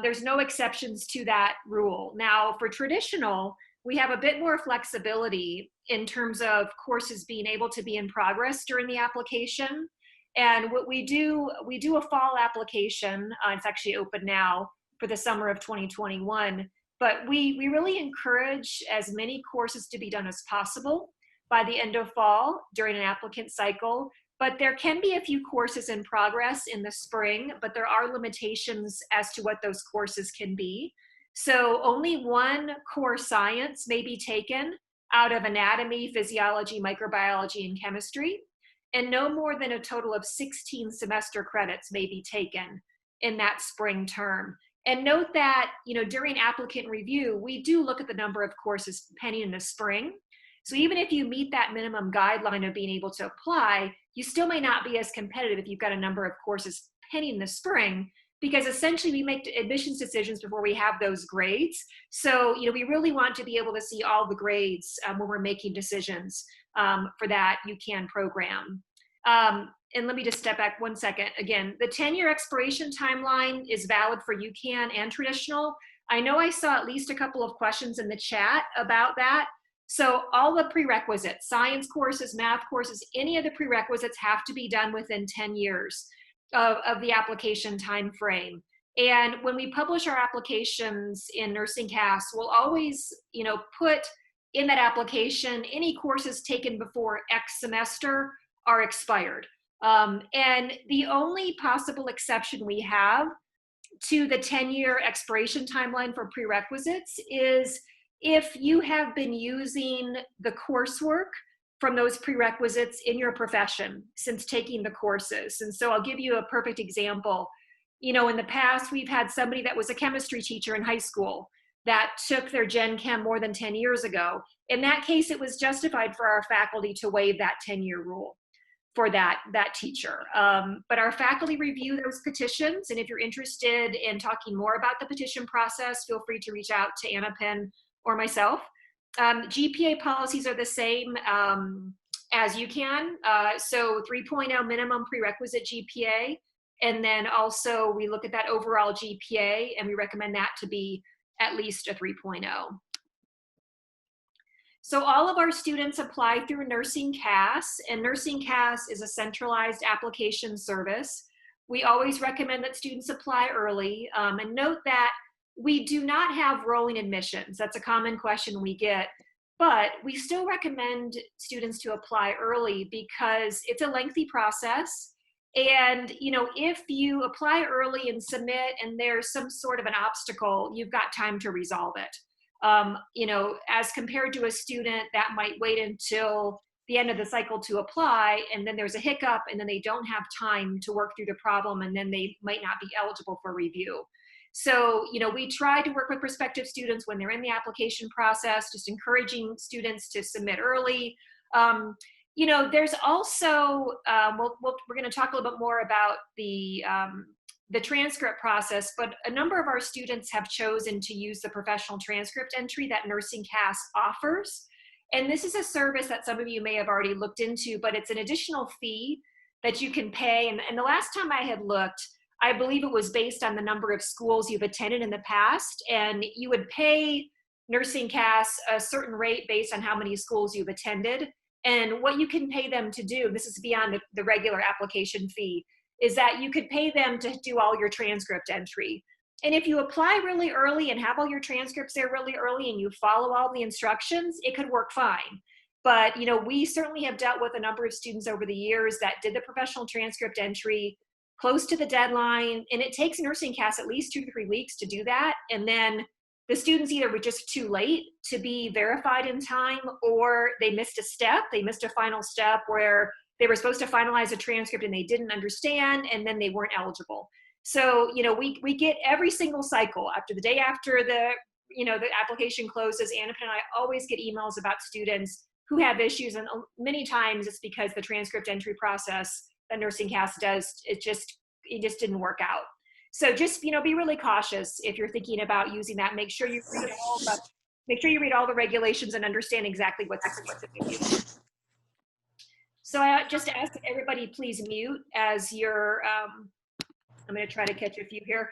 There's no exceptions to that rule. Now, for traditional, we have a bit more flexibility in terms of courses being able to be in progress during the application. And what we do a fall application. It's actually open now for the summer of 2021. But we really encourage as many courses to be done as possible by the end of fall during an applicant cycle. But there can be a few courses in progress in the spring, but there are limitations as to what those courses can be. So only 1 core science may be taken out of anatomy, physiology, microbiology, and chemistry. And no more than a total of 16 semester credits may be taken in that spring term. And note that, during applicant review, we do look at the number of courses pending in the spring. So even if you meet that minimum guideline of being able to apply, you still may not be as competitive if you've got a number of courses pending in the spring, because essentially we make admissions decisions before we have those grades. So, we really want to be able to see all the grades when we're making decisions for that UCAN program. And let me just step back 1 second. Again, the 10-year expiration timeline is valid for UCAN and traditional. I know I saw at least a couple of questions in the chat about that. So all the prerequisites, science courses, math courses, any of the prerequisites have to be done within 10 years of the application time frame. And when we publish our applications in Nursing Cast, we'll always, put in that application any courses taken before X semester are expired. And the only possible exception we have to the 10-year expiration timeline for prerequisites is if you have been using the coursework from those prerequisites in your profession since taking the courses. And so I'll give you a perfect example. You know, in the past, we've had somebody that was a chemistry teacher in high school that took their Gen Chem more than 10 years ago. In that case, it was justified for our faculty to waive that 10-year rule for that teacher. But our faculty review those petitions, and if you're interested in talking more about the petition process, feel free to reach out to Anna Penn or myself. GPA policies are the same as you can. So 3.0 minimum prerequisite GPA, and then also we look at that overall GPA, and we recommend that to be at least a 3.0. So all of our students apply through Nursing CAS, and Nursing CAS is a centralized application service. We always recommend that students apply early, and note that we do not have rolling admissions. That's a common question we get, but we still recommend students to apply early because it's a lengthy process. And, you know, if you apply early and submit and there's some sort of an obstacle, you've got time to resolve it. You know, as compared to a student that might wait until the end of the cycle to apply, and then there's a hiccup, and then they don't have time to work through the problem, and then they might not be eligible for review. So, you know, we try to work with prospective students when they're in the application process, just encouraging students to submit early. You know, there's also, we're going to talk a little bit more about the transcript process, but a number of our students have chosen to use the professional transcript entry that Nursing CAS offers. And this is a service that some of you may have already looked into, but it's an additional fee that you can pay. And the last time I had looked, I believe it was based on the number of schools you've attended in the past, and you would pay Nursing CAS a certain rate based on how many schools you've attended. And what you can pay them to do, this is beyond the regular application fee, is that you could pay them to do all your transcript entry. And if you apply really early and have all your transcripts there really early and you follow all the instructions, it could work fine. But, you know, we certainly have dealt with a number of students over the years that did the professional transcript entry close to the deadline, and it takes Nursing CAS at least 2 to 3 weeks to do that. And then the students either were just too late to be verified in time, or they missed a step, they missed a final step where they were supposed to finalize a transcript and they didn't understand, and then they weren't eligible. So, you know, we get every single cycle after the day after the application closes, Anna and I always get emails about students who have issues, and many times it's because the transcript entry process that Nursing CAS does, it just didn't work out. So just, you know, be really cautious if you're thinking about using that. Make sure you read all the regulations and understand exactly what's expected of you. So I just ask that everybody please mute as you're, I'm going to try to catch a few here.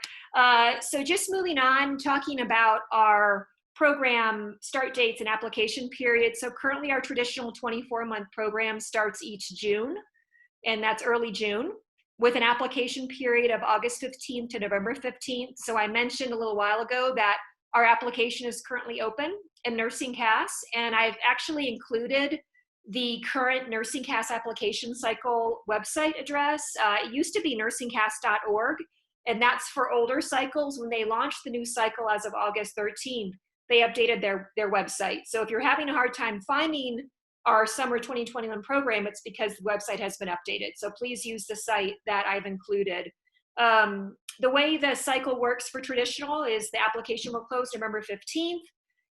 So just moving on, talking about our program start dates and application periods. So currently our traditional 24-month program starts each June, and that's early June, with an application period of August 15th to November 15th. So I mentioned a little while ago that our application is currently open in Nursing CAS, and I've actually included the current Nursing CAS application cycle website address. It used to be nursingcas.org, and that's for older cycles. When they launched the new cycle as of August 13th, they updated their website. So if you're having a hard time finding our summer 2021 program, it's because the website has been updated. So please use the site that I've included. The way the cycle works for traditional is the application will close November 15th,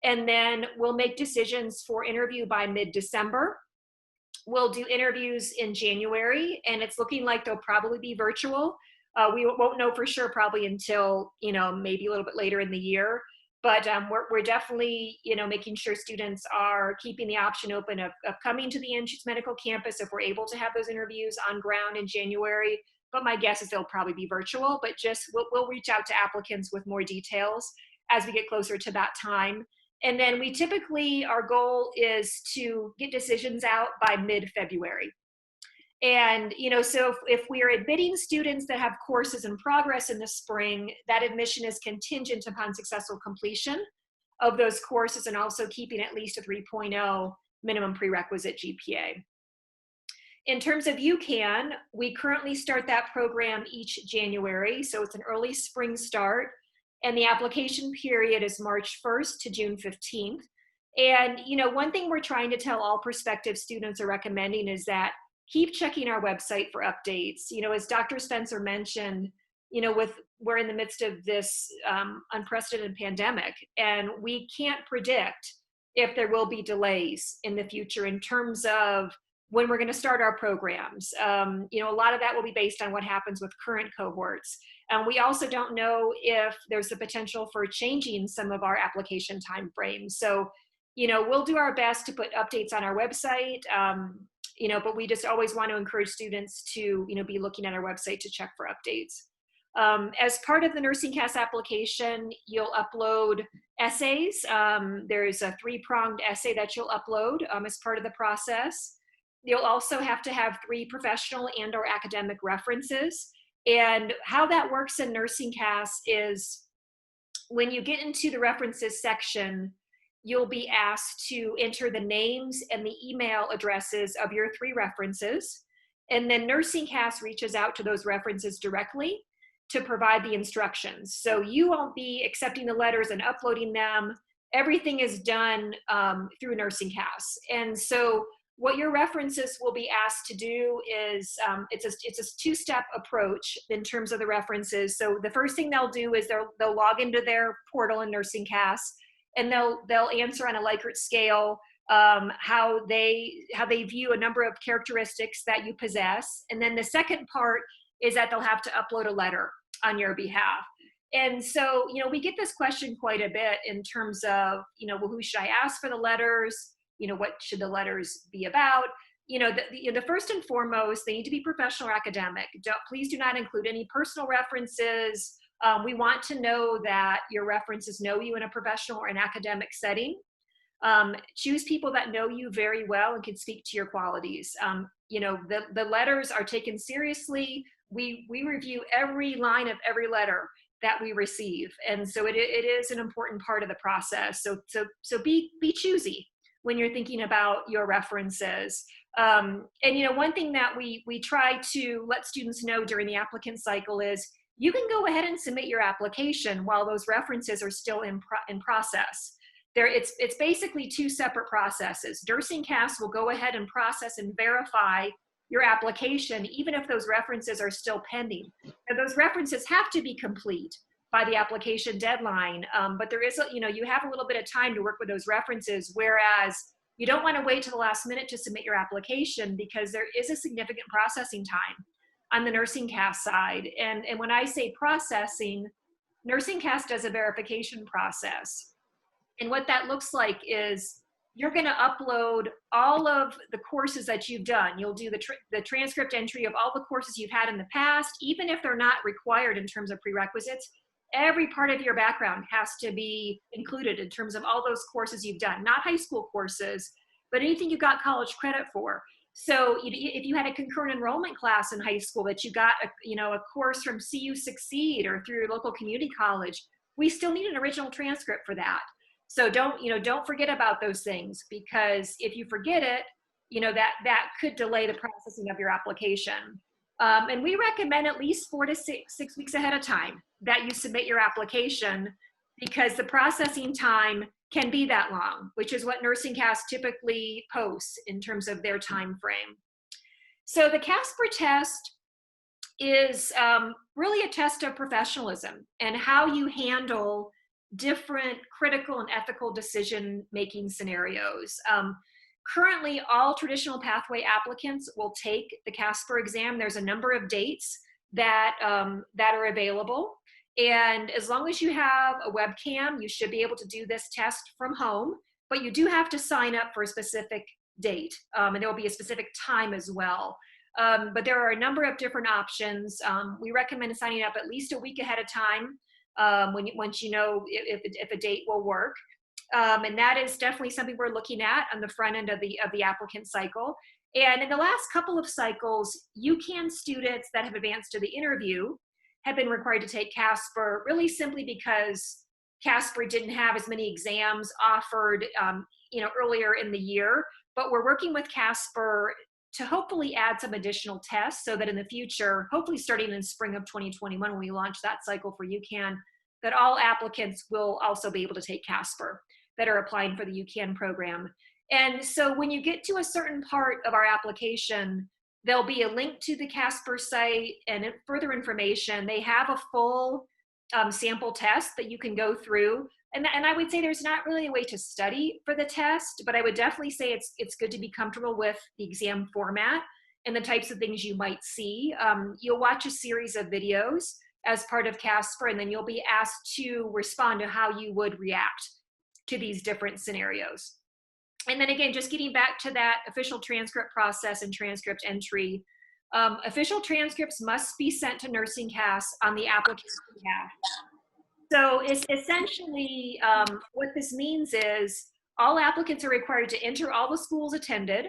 and then we'll make decisions for interview by mid-December. We'll do interviews in January, and it's looking like they'll probably be virtual. We won't know for sure probably until, you know, maybe a little bit later in the year. But we're definitely, you know, making sure students are keeping the option open of coming to the Anschutz Medical Campus if we're able to have those interviews on ground in January. But my guess is they'll probably be virtual, but just we'll reach out to applicants with more details as we get closer to that time. And then we typically, our goal is to get decisions out by mid-February. And, you know, so if we are admitting students that have courses in progress in the spring, that admission is contingent upon successful completion of those courses and also keeping at least a 3.0 minimum prerequisite GPA. In terms of UCAN, we currently start that program each January, so it's an early spring start, and the application period is March 1st to June 15th. And, you know, one thing we're trying to tell all prospective students are recommending is that keep checking our website for updates. You know, as Dr. Spencer mentioned, you know, we're in the midst of this unprecedented pandemic, and we can't predict if there will be delays in the future in terms of when we're going to start our programs. You know, a lot of that will be based on what happens with current cohorts. We also don't know if there's the potential for changing some of our application timeframes. So, you know, we'll do our best to put updates on our website, you know, but we just always want to encourage students to, you know, be looking at our website to check for updates. As part of the NursingCast application, you'll upload essays. There's a 3-pronged essay that you'll upload as part of the process. You'll also have to have 3 professional and or academic references. And how that works in NursingCast is when you get into the references section, you'll be asked to enter the names and the email addresses of your 3 references. And then NursingCast reaches out to those references directly to provide the instructions. So you won't be accepting the letters and uploading them. Everything is done through NursingCast. And so what your references will be asked to do is, it's a 2-step approach in terms of the references. So the first thing they'll do is they'll log into their portal in NursingCast, and they'll answer on a Likert scale how they view a number of characteristics that you possess. And then the second part is that they'll have to upload a letter on your behalf. And so, you know, we get this question quite a bit in terms of, you know, well, who should I ask for the letters? You know, what should the letters be about? You know, the first and foremost, they need to be professional or academic. Please do not include any personal references. We want to know that your references know you in a professional or an academic setting. Choose people that know you very well and can speak to your qualities. You know, the letters are taken seriously. We review every line of every letter that we receive. And so it is an important part of the process. So be choosy when you're thinking about your references. And, you know, one thing that we try to let students know during the applicant cycle is you can go ahead and submit your application while those references are still in process. It's basically 2 separate processes. NursingCast will go ahead and process and verify your application, even if those references are still pending. And those references have to be complete by the application deadline, but there is, you know, you have a little bit of time to work with those references, whereas you don't want to wait to the last minute to submit your application because there is a significant processing time on the NursingCast side. And when I say processing, NursingCast does a verification process. And what that looks like is you're going to upload all of the courses that you've done. You'll do the transcript entry of all the courses you've had in the past, even if they're not required in terms of prerequisites. Every part of your background has to be included in terms of all those courses you've done, not high school courses, but anything you got college credit for. So if you had a concurrent enrollment class in high school that you got a course from CU Succeed or through your local community college, we still need an original transcript for that. So don't forget about those things, because if you forget it, you know, that could delay the processing of your application. And we recommend at least 4 to 6 weeks ahead of time that you submit your application, because the processing time can be that long, which is what NursingCast typically posts in terms of their time frame. So the Casper test is really a test of professionalism and how you handle different critical and ethical decision-making scenarios. Currently, all traditional pathway applicants will take the Casper exam. There's a number of dates that are available. And as long as you have a webcam, you should be able to do this test from home, but you do have to sign up for a specific date, and there will be a specific time as well. But there are a number of different options. We recommend signing up at least a week ahead of time once you know if a date will work. And that is definitely something we're looking at on the front end of the applicant cycle. And in the last couple of cycles, UCAN students that have advanced to the interview have been required to take Casper, really simply because Casper didn't have as many exams offered earlier in the year. But we're working with Casper to hopefully add some additional tests so that in the future, hopefully starting in spring of 2021 when we launch that cycle for UCAN, that all applicants will also be able to take Casper. that are applying for the UCAN program. And so when you get to a certain part of our application, there'll be a link to the Casper site and further information. They have a full sample test that you can go through. And I would say there's not really a way to study for the test, but I would definitely say it's good to be comfortable with the exam format and the types of things you might see. You'll watch a series of videos as part of Casper, and then you'll be asked to respond to how you would react to these different scenarios. And then again, just getting back to that official transcript process and transcript entry, official transcripts must be sent to NursingCAS on the applicant's behalf. So it's essentially, what this means is all applicants are required to enter all the schools attended,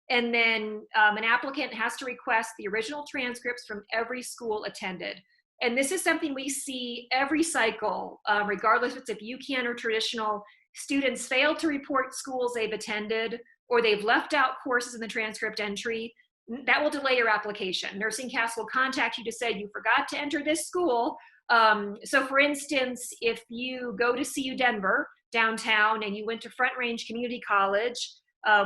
and then an applicant has to request the original transcripts from every school attended. And this is something we see every cycle, regardless if it's UCAN or traditional. Students fail to report schools they've attended, or they've left out courses in the transcript entry. That will delay your application. NursingCAS will contact you to say you forgot to enter this school. So for instance, if you go to CU Denver downtown and you went to Front Range Community College,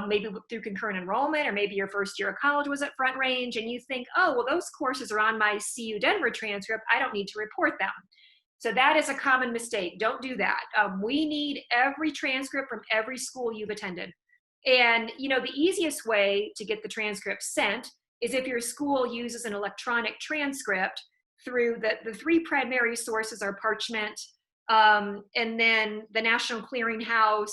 maybe through concurrent enrollment, or maybe your first year of college was at Front Range, and you think, oh, well, those courses are on my CU Denver transcript, I don't need to report them. So that is a common mistake. Don't do that. We need every transcript from every school you've attended. And you know, the easiest way to get the transcript sent is if your school uses an electronic transcript through the three primary sources are Parchment, and then the National Clearinghouse,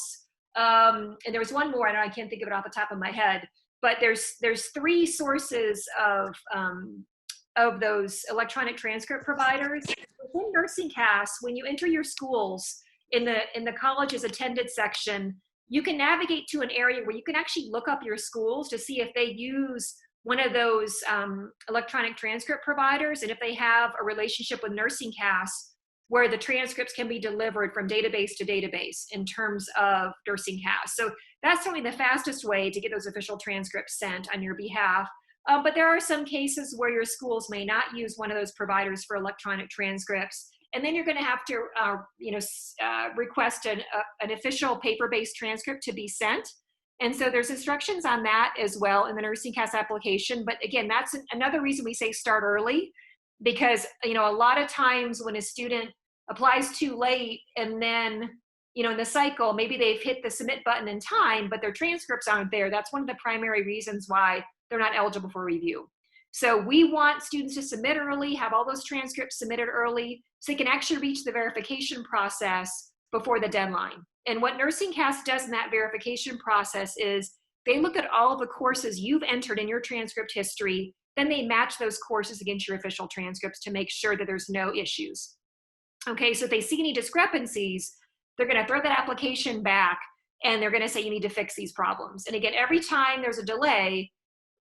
and there was one more, I can't think of it off the top of my head, but there's three sources of those electronic transcript providers. Within NursingCAS, when you enter your schools in the colleges attended section, you can navigate to an area where you can actually look up your schools to see if they use one of those electronic transcript providers, and if they have a relationship with NursingCAS where the transcripts can be delivered from database to database in terms of NursingCAS. So that's certainly the fastest way to get those official transcripts sent on your behalf. But there are some cases where your schools may not use one of those providers for electronic transcripts, and then you're going to have to request an official paper-based transcript to be sent. And so there's instructions on that as well in the NursingCAS application. But again, that's another reason we say start early, because a lot of times when a student applies too late, and then in the cycle, maybe they've hit the submit button in time, but their transcripts aren't there. That's one of the primary reasons why they're not eligible for review. So we want students to submit early, have all those transcripts submitted early, so they can actually reach the verification process before the deadline. And what NursingCAS does in that verification process is they look at all of the courses you've entered in your transcript history, then they match those courses against your official transcripts to make sure that there's no issues. Okay, so if they see any discrepancies, they're gonna throw that application back and they're gonna say you need to fix these problems. And again, every time there's a delay,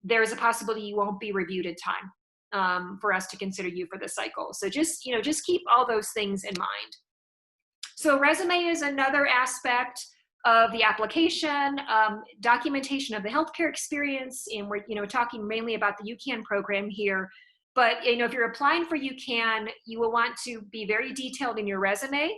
there's a possibility you won't be reviewed in time for us to consider you for this cycle. So just keep all those things in mind. So resume is another aspect of the application, documentation of the healthcare experience, and we're talking mainly about the UCAN program here. But if you're applying for UCAN, you will want to be very detailed in your resume,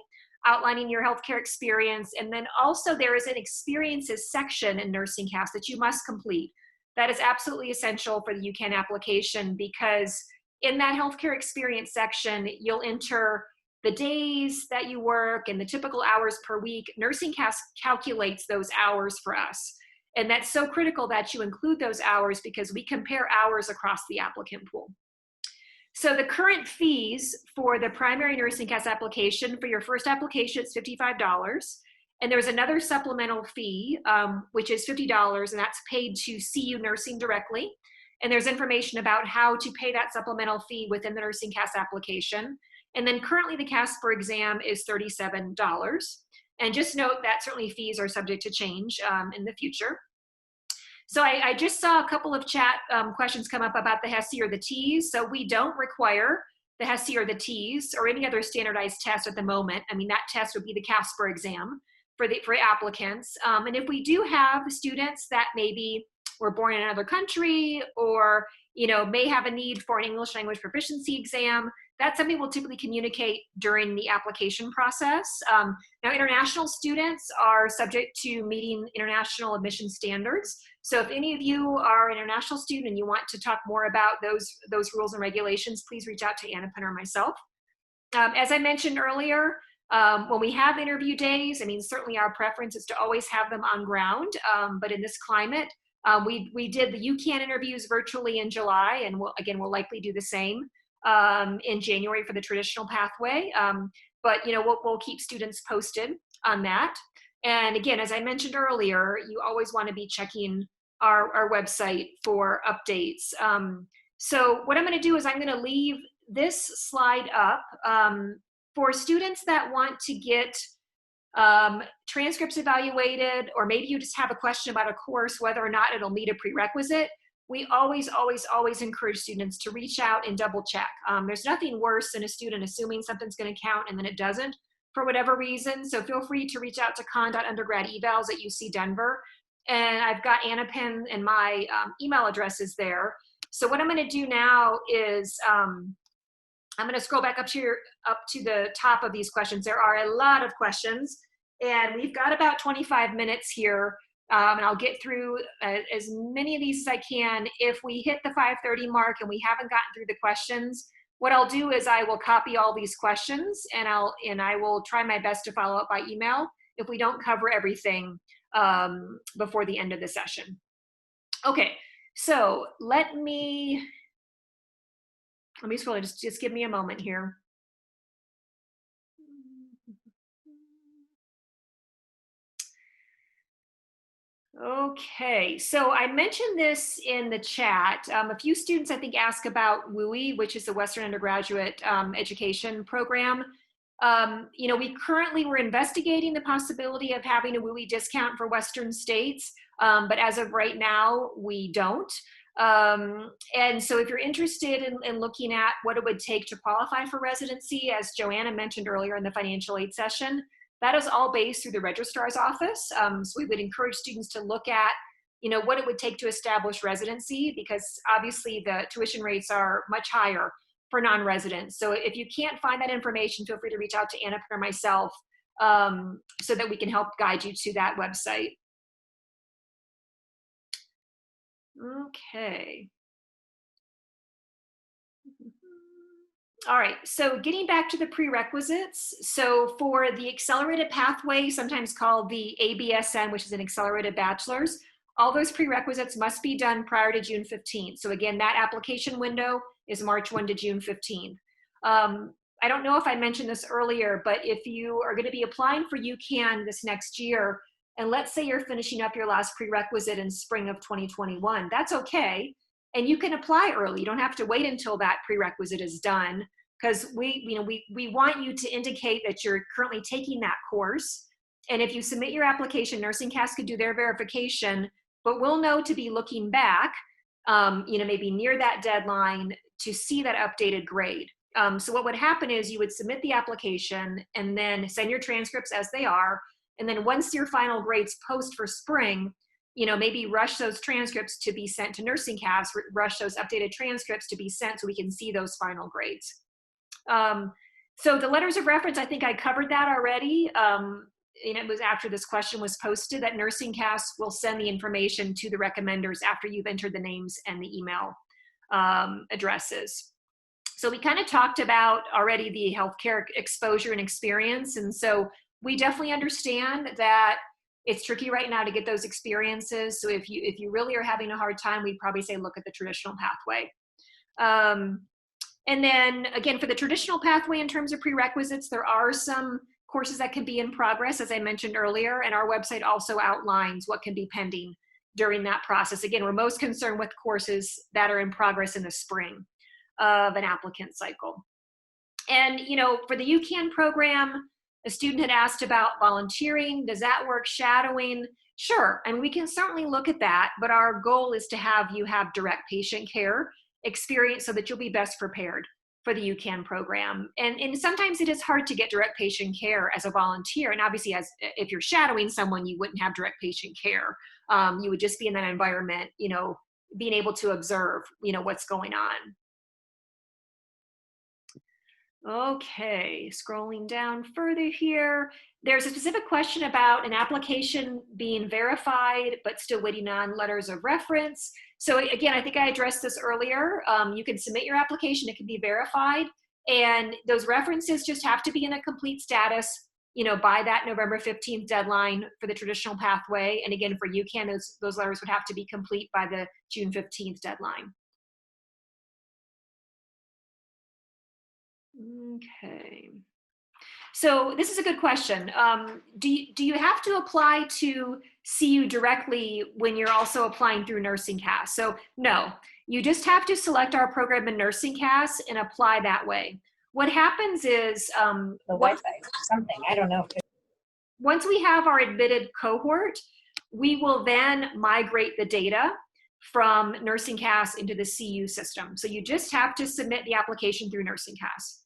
outlining your healthcare experience, and then also there is an experiences section in NursingCAS that you must complete. That is absolutely essential for the UCAN application, because in that healthcare experience section, you'll enter the days that you work and the typical hours per week. NursingCAS calculates those hours for us. And that's so critical that you include those hours, because we compare hours across the applicant pool. So the current fees for the primary NursingCAS application, for your first application, it's $55. And there's another supplemental fee, which is $50, and that's paid to CU Nursing directly. And there's information about how to pay that supplemental fee within the NursingCAS application. And then currently the Casper exam is $37. And just note that certainly fees are subject to change in the future. So I just saw a couple of chat questions come up about the HESI or the TEAS. So we don't require the HESI or the TEAS or any other standardized test at the moment. I mean, that test would be the Casper exam for applicants. And if we do have students that maybe were born in another country, or may have a need for an English language proficiency exam, that's something we'll typically communicate during the application process. Now, international students are subject to meeting international admission standards. So if any of you are an international student and you want to talk more about those rules and regulations, please reach out to Anna Penn or myself. As I mentioned earlier, when we have interview days, I mean, certainly our preference is to always have them on ground, but in this climate, we did the UCAN interviews virtually in July, and we'll likely do the same in January for the traditional pathway. But we'll keep students posted on that. And again, as I mentioned earlier, you always want to be checking our website for updates. So what I'm going to do is I'm going to leave this slide up for students that want to get transcripts evaluated, or maybe you just have a question about a course, whether or not it'll meet a prerequisite. We always encourage students to reach out and double check. There's nothing worse than a student assuming something's going to count and then it doesn't for whatever reason. So feel free to reach out to con.undergradevals@UC Denver. And I've got Anna Penn and my email addresses there. So what I'm going to do now is I'm going to scroll back up to the top of these questions. There are a lot of questions, and we've got about 25 minutes here. And I'll get through as many of these as I can. If we hit the 5:30 mark and we haven't gotten through the questions, what I'll do is I will copy all these questions, and I will try my best to follow up by email if we don't cover everything before the end of the session. Okay, so let me scroll. Just give me a moment here. Okay, so I mentioned this in the chat. A few students, I think, ask about WUI, which is the Western Undergraduate Education Program. We're investigating the possibility of having a WUI discount for Western states, but as of right now, we don't. And so if you're interested in looking at what it would take to qualify for residency, as Joanna mentioned earlier in the financial aid session, that is all based through the registrar's office. So we would encourage students to look at, what it would take to establish residency, because obviously the tuition rates are much higher for non-residents. So if you can't find that information, feel free to reach out to Anna or myself so that we can help guide you to that website. Okay. All right, so getting back to the prerequisites. So for the accelerated pathway, sometimes called the ABSN, which is an accelerated bachelor's, all those prerequisites must be done prior to June 15th. So again, that application window is March 1 to June 15th. I don't know if I mentioned this earlier, but if you are going to be applying for UCAN this next year, and let's say you're finishing up your last prerequisite in spring of 2021, that's okay. And you can apply early. You don't have to wait until that prerequisite is done, because we want you to indicate that you're currently taking that course. And if you submit your application, NursingCast could do their verification, but we'll know to be looking back, maybe near that deadline to see that updated grade. So what would happen is you would submit the application and then send your transcripts as they are. And then once your final grades post for spring, maybe rush those transcripts to be sent to NursingCast, rush those updated transcripts to be sent so we can see those final grades. So the letters of reference, I think I covered that already. And it was after this question was posted that NursingCast will send the information to the recommenders after you've entered the names and the email addresses. So we kind of talked about already the healthcare exposure and experience. And so we definitely understand that it's tricky right now to get those experiences. So if you really are having a hard time, we'd probably say look at the traditional pathway. And then again, for the traditional pathway in terms of prerequisites, there are some courses that can be in progress, as I mentioned earlier, and our website also outlines what can be pending during that process. Again, we're most concerned with courses that are in progress in the spring of an applicant cycle. And for the UCAN program, a student had asked about volunteering. Does that work? Shadowing? Sure, and we can certainly look at that, but our goal is to have you have direct patient care experience so that you'll be best prepared for the UCAN program. And sometimes it is hard to get direct patient care as a volunteer. And obviously, if you're shadowing someone, you wouldn't have direct patient care. You would just be in that environment, being able to observe, what's going on. Okay, scrolling down further here. There's a specific question about an application being verified, but still waiting on letters of reference. So again, I think I addressed this earlier. You can submit your application, it can be verified, and those references just have to be in a complete status, by that November 15th deadline for the traditional pathway. And again, for UCAN, those letters would have to be complete by the June 15th deadline. Okay. So this is a good question. Do you have to apply to CU directly when you're also applying through Nursing CAS? So no, you just have to select our program in Nursing CAS and apply that way. What happens is the Wi-Fi, something, I don't know. Once we have our admitted cohort, we will then migrate the data from Nursing CAS into the CU system. So you just have to submit the application through Nursing CAS.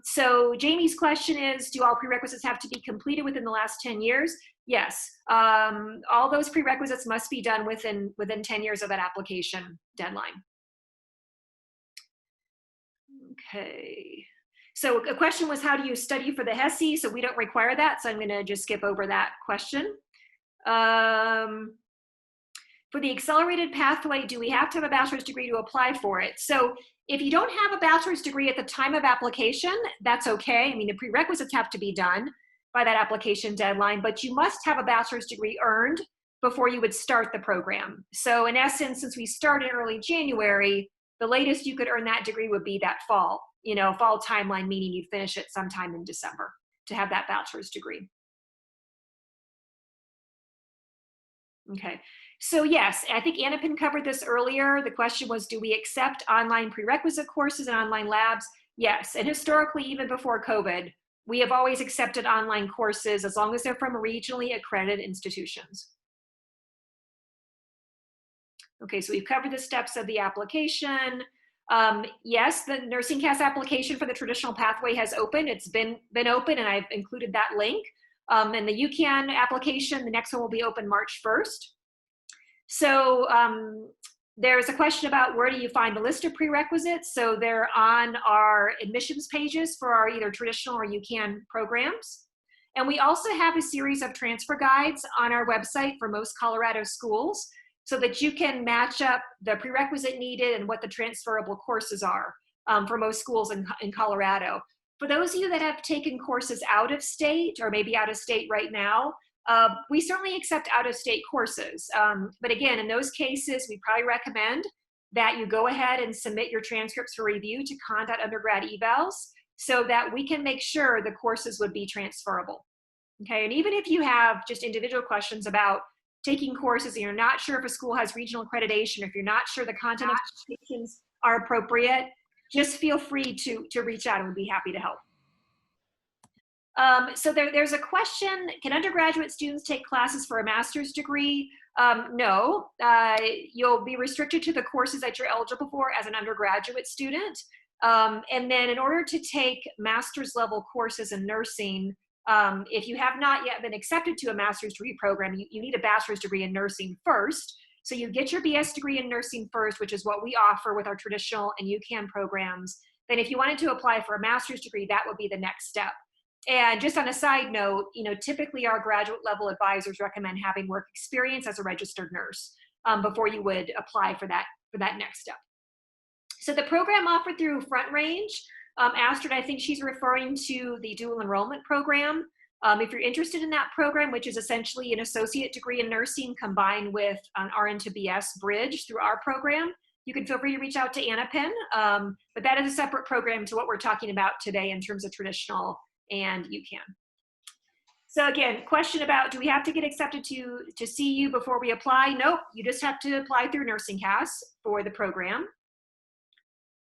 So Jamie's question is, do all prerequisites have to be completed within the last 10 years? Yes. All those prerequisites must be done within 10 years of that application deadline. Okay. So a question was, how do you study for the HESI? So we don't require that, so I'm going to just skip over that question. For the accelerated pathway, do we have to have a bachelor's degree to apply for it? So if you don't have a bachelor's degree at the time of application, that's okay. I mean, the prerequisites have to be done by that application deadline, but you must have a bachelor's degree earned before you would start the program. So in essence, since we started in early January, the latest you could earn that degree would be that fall, fall timeline, meaning you finish it sometime in December to have that bachelor's degree. Okay, so yes, I think Annapin covered this earlier. The question was, do we accept online prerequisite courses and online labs? Yes, and historically, even before COVID, we have always accepted online courses as long as they're from regionally accredited institutions. Okay, so we've covered the steps of the application. Yes, the Nursing CAS application for the traditional pathway has opened. It's been open, and I've included that link. And the UCAN application, the next one will be open March 1st. So there's a question about where do you find the list of prerequisites. So they're on our admissions pages for our either traditional or UCAN programs. And we also have a series of transfer guides on our website for most Colorado schools so that you can match up the prerequisite needed and what the transferable courses are for most schools in Colorado. For those of you that have taken courses out of state or maybe out of state right now, we certainly accept out of state courses. But again, in those cases, we probably recommend that you go ahead and submit your transcripts for review to Contact Undergrad Evals so that we can make sure the courses would be transferable. Okay, and even if you have just individual questions about taking courses and you're not sure if a school has regional accreditation, or if you're not sure the content expectations are appropriate, just feel free to reach out and we'll be happy to help. So there's a question, can undergraduate students take classes for a master's degree? No, you'll be restricted to the courses that you're eligible for as an undergraduate student. And then in order to take master's level courses in nursing, if you have not yet been accepted to a master's degree program, you need a bachelor's degree in nursing first. So you get your BS degree in nursing first, which is what we offer with our traditional and UCAN programs. Then if you wanted to apply for a master's degree, that would be the next step. And just on a side note, typically our graduate level advisors recommend having work experience as a registered nurse before you would apply for that next step. So the program offered through Front Range, Astrid, I think she's referring to the dual enrollment program. If you're interested in that program, which is essentially an associate degree in nursing combined with an RN to BS bridge through our program, you can feel free to reach out to Annapin. But that is a separate program to what we're talking about today in terms of traditional and UCAN. So again, question about, do we have to get accepted to CU before we apply? Nope, you just have to apply through Nursing CAS for the program.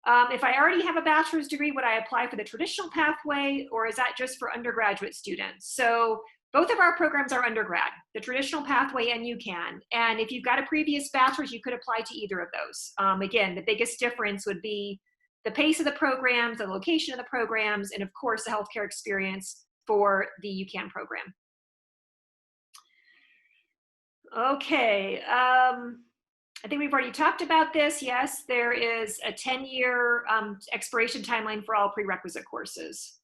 If I already have a bachelor's degree, would I apply for the traditional pathway, or is that just for undergraduate students? So both of our programs are undergrad, the traditional pathway and UCAN. And if you've got a previous bachelor's, you could apply to either of those. Again, the biggest difference would be the pace of the programs, the location of the programs, and of course, the healthcare experience for the UCAN program. Okay. I think we've already talked about this. Yes, there is a 10-year expiration timeline for all prerequisite courses.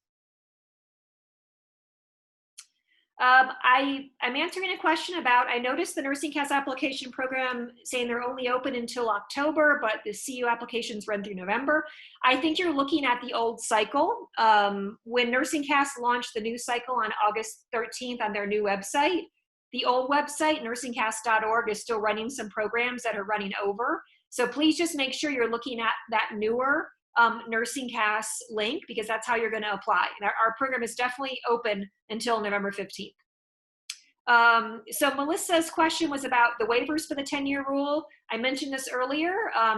I'm answering a question about, I noticed the nursing CAS application program saying they're only open until October, but the CU applications run through November. I think you're looking at the old cycle. When nursing CAS launched the new cycle on August 13th on their new website, the old website, nursingcas.org, is still running some programs that are running over. So please just make sure you're looking at that newer nursing CAS link, because that's how you're going to apply. And our program is definitely open until November 15th. So Melissa's question was about the waivers for the 10-year rule. I mentioned this earlier.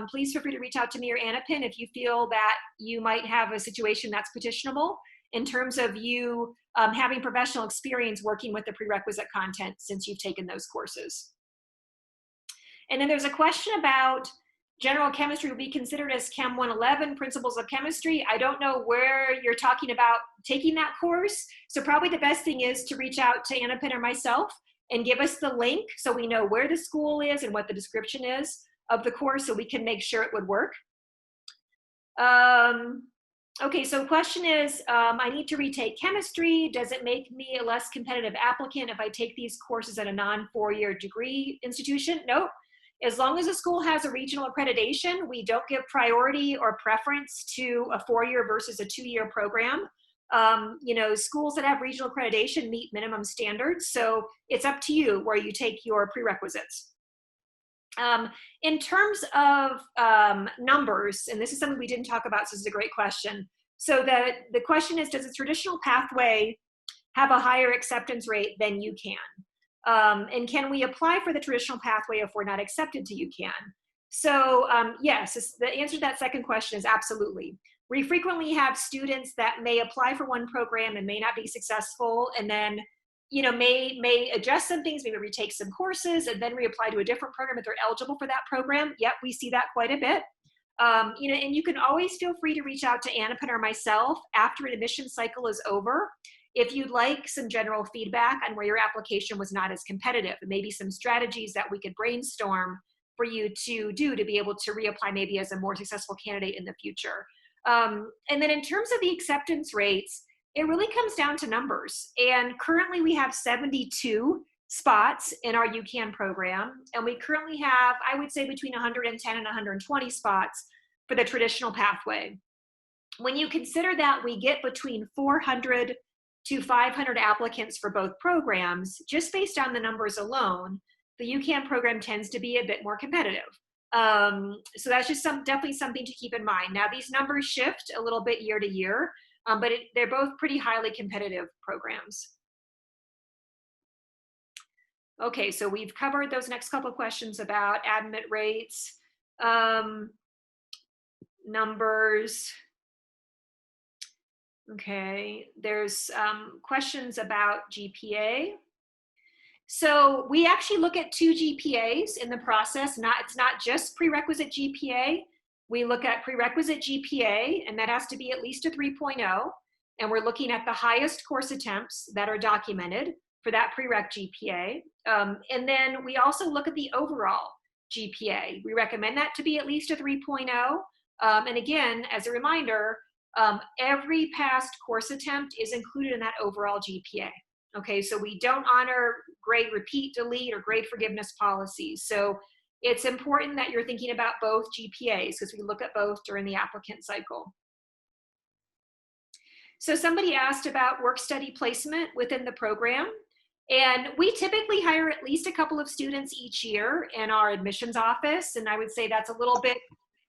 Please feel free to reach out to me or Annapin if you feel that you might have a situation that's petitionable in terms of you having professional experience working with the prerequisite content since you've taken those courses. And then there's a question about general chemistry will be considered as Chem 111, principles of chemistry. I don't know where you're talking about taking that course. So probably the best thing is to reach out to Annapin or myself and give us the link so we know where the school is and what the description is of the course so we can make sure it would work. Okay, so question is, I need to retake chemistry. Does it make me a less competitive applicant if I take these courses at a non-4-year degree institution? Nope. As long as a school has a regional accreditation, we don't give priority or preference to a 4-year versus a 2-year program. You know, schools that have regional accreditation meet minimum standards, so it's up to you where you take your prerequisites. In terms of numbers, and this is something we didn't talk about, so this is a great question. So the question is, does a traditional pathway have a higher acceptance rate than UCAN? And can we apply for the traditional pathway if we're not accepted to UCAN? So yes, the answer to that second question is absolutely. We frequently have students that may apply for one program and may not be successful, and then may adjust some things, maybe retake some courses, and then reapply to a different program if they're eligible for that program. Yep, we see that quite a bit. And you can always feel free to reach out to Annapin or myself after an admission cycle is over if you'd like some general feedback on where your application was not as competitive, and maybe some strategies that we could brainstorm for you to do to be able to reapply maybe as a more successful candidate in the future. And then in terms of the acceptance rates, it really comes down to numbers. And currently we have 72 spots in our UCAN program. And we currently have, I would say, between 110 and 120 spots for the traditional pathway. When you consider that we get between 400 to 500 applicants for both programs, just based on the numbers alone, the UCAN program tends to be a bit more competitive. So that's just definitely something to keep in mind. Now, these numbers shift a little bit year to year, but they're both pretty highly competitive programs. Okay, so we've covered those next couple of questions about admit rates, numbers. Okay, there's questions about GPA. So we actually look at 2 GPAs in the process. It's not just prerequisite GPA. We look at prerequisite GPA, and that has to be at least a 3.0. And we're looking at the highest course attempts that are documented for that prereq GPA. And then we also look at the overall GPA. We recommend that to be at least a 3.0. And again, as a reminder, every past course attempt is included in that overall GPA. Okay, so we don't honor grade repeat, delete, or grade forgiveness policies. So it's important that you're thinking about both GPAs because we look at both during the applicant cycle. So somebody asked about work-study placement within the program. And we typically hire at least a couple of students each year in our admissions office. And I would say that's a little bit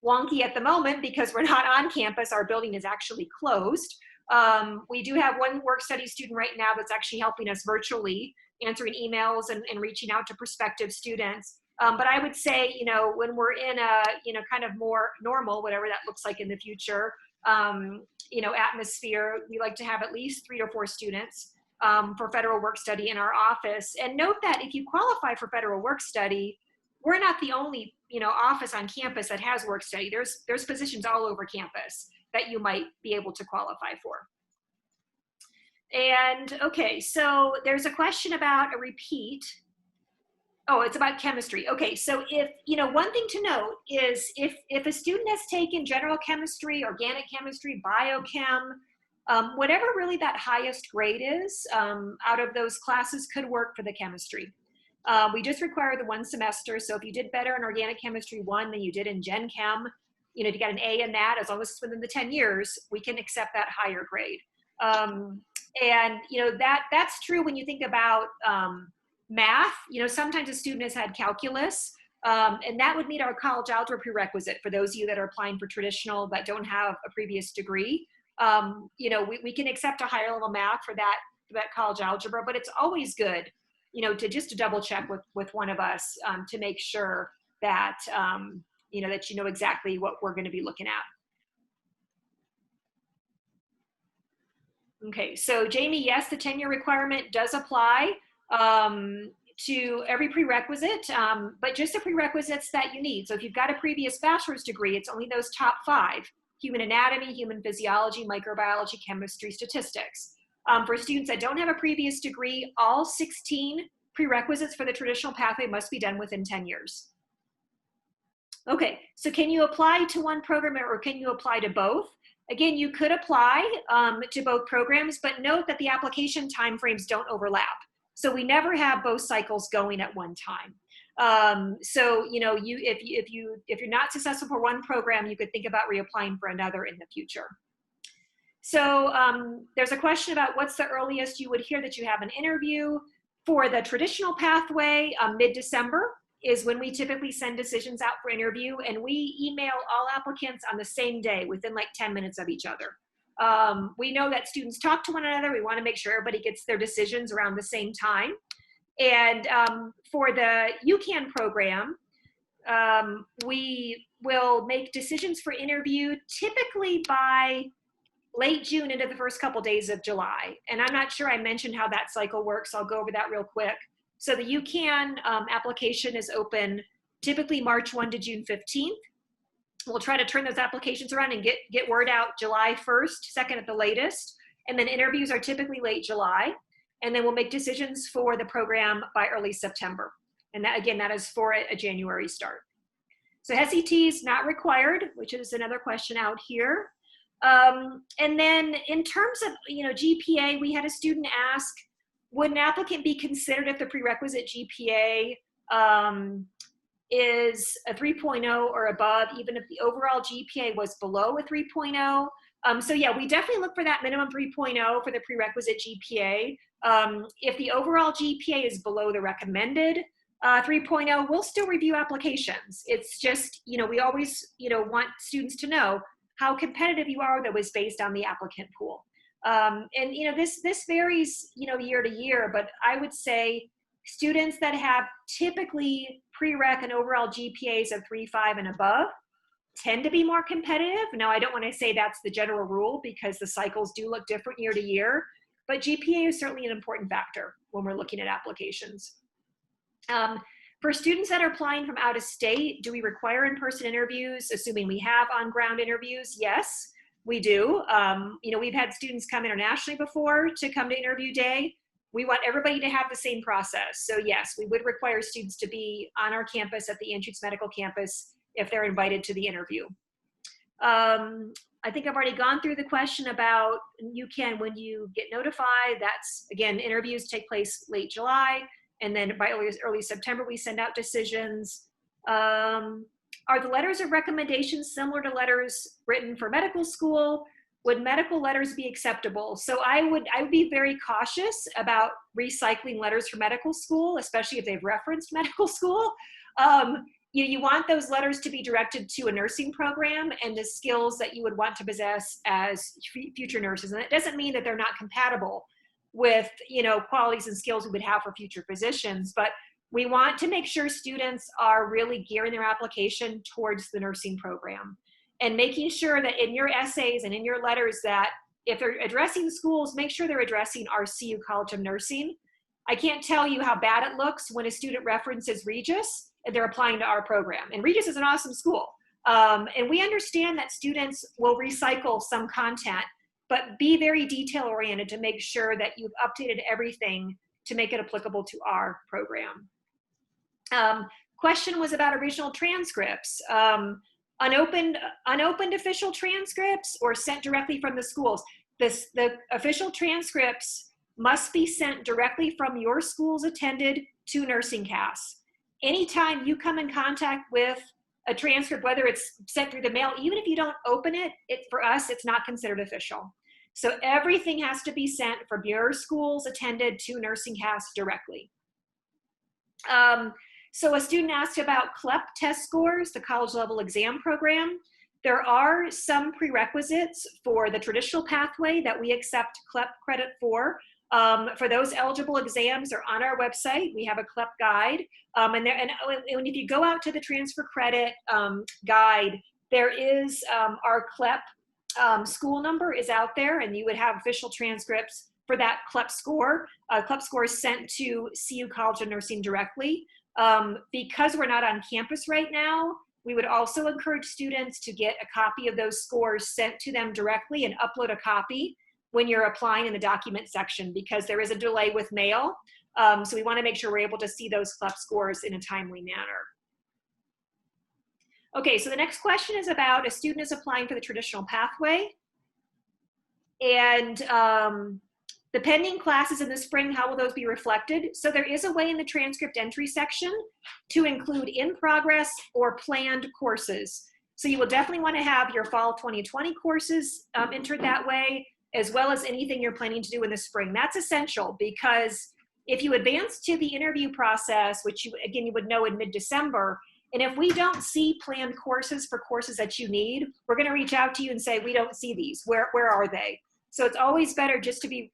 wonky at the moment because we're not on campus. Our building is actually closed. We do have one work-study student right now that's actually helping us virtually, answering emails and reaching out to prospective students. But I would say, when we're in a, kind of more normal, whatever that looks like in the future, atmosphere, we like to have at least 3 to 4 students for federal work study in our office. And note that if you qualify for federal work study, we're not the only, office on campus that has work study. There's positions all over campus that you might be able to qualify for. And okay, so there's a question about a repeat. Oh, it's about chemistry. Okay, so if, one thing to note is if a student has taken general chemistry, organic chemistry, biochem, whatever really that highest grade is out of those classes could work for the chemistry. We just require the 1 semester. So if you did better in organic chemistry 1 than you did in Gen Chem, if you got an A in that, as long as it's within the 10 years, we can accept that higher grade. And that's true when you think about math. Sometimes a student has had calculus, and that would meet our college algebra prerequisite for those of you that are applying for traditional that don't have a previous degree. We can accept a higher level math for that college algebra, but it's always good, to double check with one of us to make sure that, that you know exactly what we're going to be looking at. Okay, so Jamie, yes, the 10-year requirement does apply to every prerequisite, but just the prerequisites that you need. So if you've got a previous bachelor's degree, it's only those top 5: human anatomy, human physiology, microbiology, chemistry, statistics. For students that don't have a previous degree, all 16 prerequisites for the traditional pathway must be done within 10 years. Okay, so can you apply to one program or can you apply to both? Again, you could apply to both programs, but note that the application timeframes don't overlap. So we never have both cycles going at one time. So if you're not successful for one program, you could think about reapplying for another in the future. So there's a question about what's the earliest you would hear that you have an interview. For the traditional pathway, mid-December is when we typically send decisions out for interview, and we email all applicants on the same day within like 10 minutes of each other. We know that students talk to one another. We want to make sure everybody gets their decisions around the same time. And for the UCAN program, we will make decisions for interview typically by late June into the first couple days of July. And I'm not sure I mentioned how that cycle works. I'll go over that real quick. So the UCAN application is open typically March 1 to June 15th. We'll try to turn those applications around and get word out July 1st, 2nd at the latest. And then interviews are typically late July. And then we'll make decisions for the program by early September. And that, again, that is for a January start. So SET is not required, which is another question out here. And then in terms of, GPA, we had a student ask, would an applicant be considered if the prerequisite GPA is a 3.0 or above, even if the overall GPA was below a 3.0? So yeah, we definitely look for that minimum 3.0 for the prerequisite GPA. If the overall GPA is below the recommended 3.0, we'll still review applications. It's just, we always, want students to know how competitive you are, that was based on the applicant pool. And this varies, year to year, but I would say students that have typically prereq and overall GPAs of 3.5 and above tend to be more competitive. Now, I don't want to say that's the general rule because the cycles do look different year to year, but GPA is certainly an important factor when we're looking at applications. For students that are applying from out of state, do we require in-person interviews, assuming we have on-ground interviews? Yes, we do. We've had students come internationally before to come to interview day. We want everybody to have the same process. So yes, we would require students to be on our campus at the Anschutz Medical Campus if they're invited to the interview. I think I've already gone through the question about UCAN when you get notified. That's, again, interviews take place late July. And then by early September, we send out decisions. Are the letters of recommendation similar to letters written for medical school? Would medical letters be acceptable? So I would be very cautious about recycling letters for medical school, especially if they've referenced medical school. You want those letters to be directed to a nursing program and the skills that you would want to possess as future nurses. And it doesn't mean that they're not compatible with qualities and skills we would have for future positions, but we want to make sure students are really gearing their application towards the nursing program and making sure that in your essays and in your letters that if they're addressing schools, make sure they're addressing our CU College of Nursing. I can't tell you how bad it looks when a student references Regis and they're applying to our program. And Regis is an awesome school. And we understand that students will recycle some content, but be very detail oriented to make sure that you've updated everything to make it applicable to our program. Question was about original transcripts. Unopened official transcripts or sent directly from the schools. The official transcripts must be sent directly from your school's attended to nursing CAS. Anytime you come in contact with a transcript, whether it's sent through the mail, even if you don't open it, for us, it's not considered official. So everything has to be sent from your school's attended to nursing CAS directly. So a student asked about CLEP test scores, the college level exam program. There are some prerequisites for the traditional pathway that we accept CLEP credit for. For those eligible exams, they're on our website. We have a CLEP guide. And if you go out to the transfer credit guide, there is our CLEP school number is out there, and you would have official transcripts for that CLEP score. CLEP score is sent to CU College of Nursing directly. Because we're not on campus right now, we would also encourage students to get a copy of those scores sent to them directly and upload a copy when you're applying in the document section, because there is a delay with mail. So we want to make sure we're able to see those CLEP scores in a timely manner. Okay, so the next question is about a student is applying for the traditional pathway. And the pending classes in the spring, how will those be reflected? So there is a way in the transcript entry section to include in progress or planned courses. So you will definitely want to have your fall 2020 courses entered that way, as well as anything you're planning to do in the spring. That's essential, because if you advance to the interview process, which you would know in mid-December, and if we don't see planned courses for courses that you need, we're going to reach out to you and say, we don't see these. Where are they? So it's always better just to be,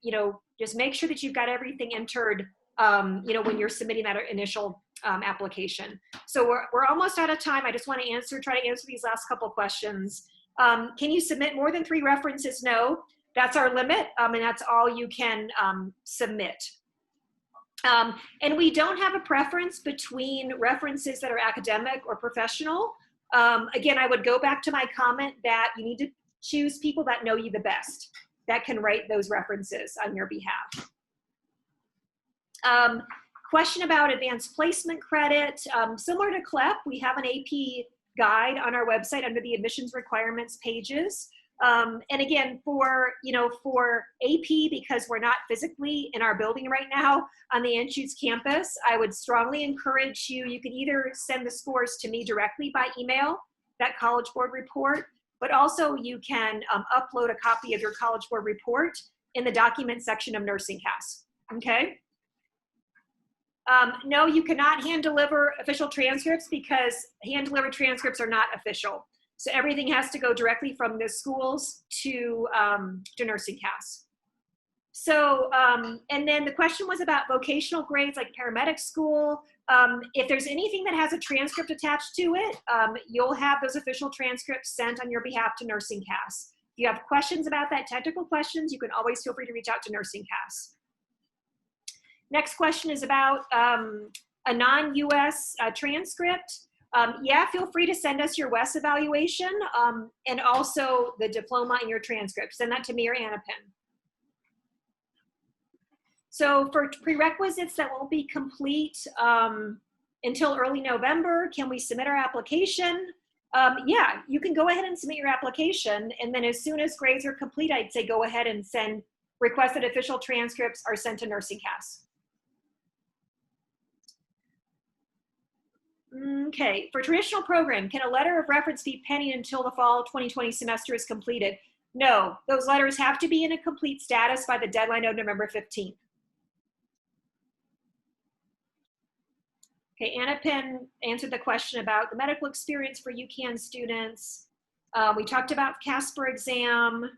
just make sure that you've got everything entered, when you're submitting that initial application. So we're almost out of time. I just want to try to answer these last couple questions. Can you submit more than 3 references? No, that's our limit, and that's all you can submit. And we don't have a preference between references that are academic or professional. Again, I would go back to my comment that you need to choose people that know you the best, that can write those references on your behalf. Question about advanced placement credit. Similar to CLEP, we have an AP guide on our website under the admissions requirements pages. And again, for AP, because we're not physically in our building right now on the Anschutz campus, I would strongly encourage you can either send the scores to me directly by email, that College Board report, but also you can upload a copy of your College Board report in the document section of Nursing CAS, okay? No, you cannot hand deliver official transcripts, because hand delivered transcripts are not official. So everything has to go directly from the schools to Nursing CAS. So, and then the question was about vocational grades like paramedic school. If there's anything that has a transcript attached to it, you'll have those official transcripts sent on your behalf to Nursing CAS. If you have questions about that, technical questions, you can always feel free to reach out to Nursing CAS. Next question is about a non-US transcript. Yeah, feel free to send us your WES evaluation and also the diploma and your transcript. Send that to me or Annapin. So for prerequisites that won't be complete until early November, can we submit our application? Yeah, you can go ahead and submit your application, and then as soon as grades are complete, I'd say go ahead and request that official transcripts are sent to Nursing CAS. Okay, for traditional program, can a letter of reference be pending until the fall 2020 semester is completed? No, those letters have to be in a complete status by the deadline of November 15th. Okay, Annapin answered the question about the medical experience for UCAN students. We talked about casper exam.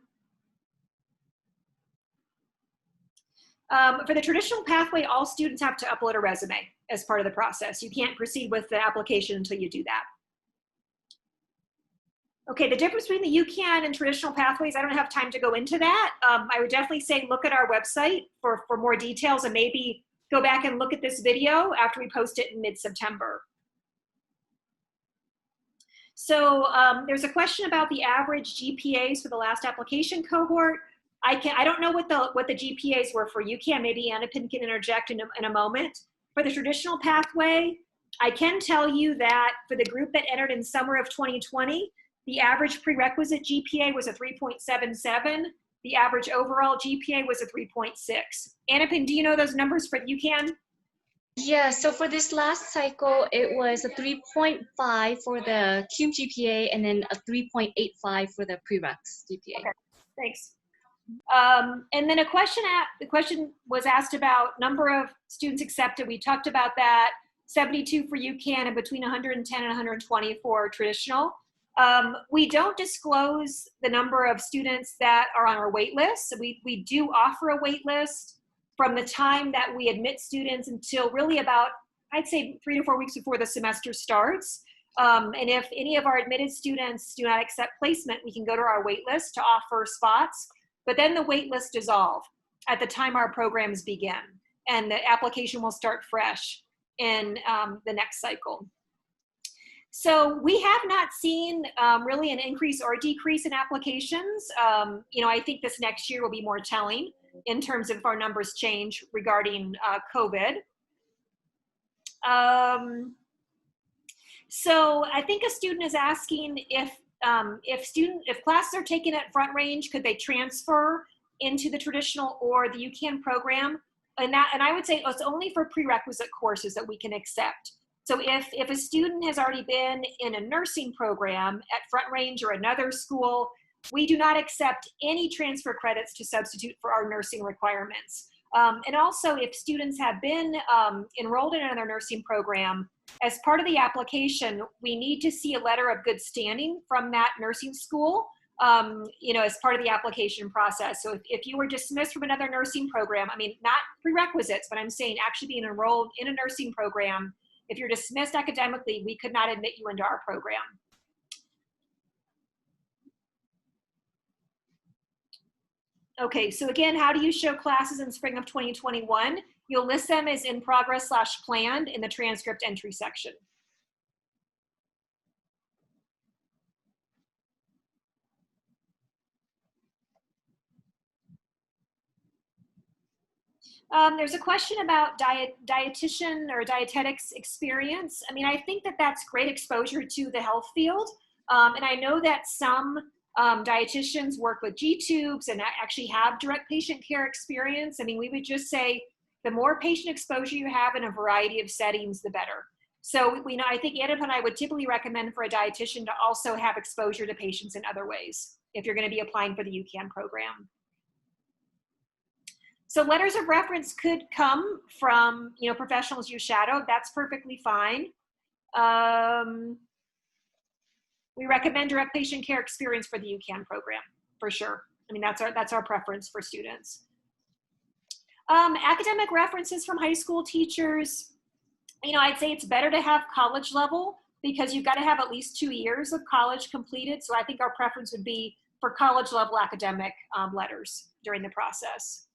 For the traditional pathway, all students have to upload a resume as part of the process. You can't proceed with the application until you do that. Okay, the difference between the UCAN and traditional pathways, I don't have time to go into that. I would definitely say look at our website for more details, and maybe go back and look at this video after we post it in mid-September. So there's a question about the average GPAs for the last application cohort. I don't know what the GPAs were for UCAN. Maybe Annapin can interject in a moment. For the traditional pathway, I can tell you that for the group that entered in summer of 2020, the average prerequisite GPA was a 3.77. The average overall GPA was a 3.6. Annapin, do you know those numbers for UCAN? Yeah, so for this last cycle, it was a 3.5 for the cube GPA and then a 3.85 for the prereqs GPA. Okay, thanks. And then the question was asked about number of students accepted. We talked about that, 72 for UCAN and between 110 and 120 for traditional. We don't disclose the number of students that are on our wait list. So we do offer a wait list from the time that we admit students until really about, I'd say 3 to 4 weeks before the semester starts. And if any of our admitted students do not accept placement, we can go to our wait list to offer spots. But then the wait list dissolve at the time our programs begin, and the application will start fresh in the next cycle. So we have not seen really an increase or decrease in applications. I think this next year will be more telling in terms of if our numbers change regarding COVID. So I think a student is asking if classes are taken at Front Range, could they transfer into the traditional or the UCAN program? And I would say it's only for prerequisite courses that we can accept. So if a student has already been in a nursing program at Front Range or another school, we do not accept any transfer credits to substitute for our nursing requirements. And also if students have been enrolled in another nursing program, as part of the application, we need to see a letter of good standing from that nursing school, as part of the application process. So if you were dismissed from another nursing program, I mean, not prerequisites, but I'm saying actually being enrolled in a nursing program, if you're dismissed academically, we could not admit you into our program. Okay, so again, how do you show classes in spring of 2021? You'll list them as in progress / planned in the transcript entry section. There's a question about dietitian or dietetics experience. I mean, I think that that's great exposure to the health field. And I know that some dietitians work with G-tubes and actually have direct patient care experience. I mean, we would just say the more patient exposure you have in a variety of settings, the better. So I think Annapin and I would typically recommend for a dietitian to also have exposure to patients in other ways if you're going to be applying for the UCAN program. So letters of reference could come from, professionals you shadowed. That's perfectly fine. We recommend direct patient care experience for the UCAN program, for sure. I mean, that's our preference for students. Academic references from high school teachers. I'd say it's better to have college level because you've got to have at least 2 years of college completed. So I think our preference would be for college level academic letters during the process.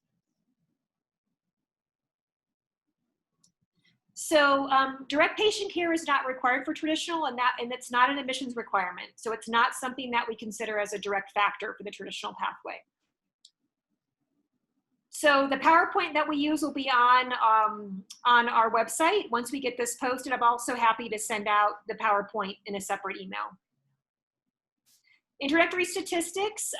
So direct patient care is not required for traditional, and it's not an admissions requirement. So it's not something that we consider as a direct factor for the traditional pathway. So the PowerPoint that we use will be on our website. Once we get this posted, I'm also happy to send out the PowerPoint in a separate email. Introductory statistics,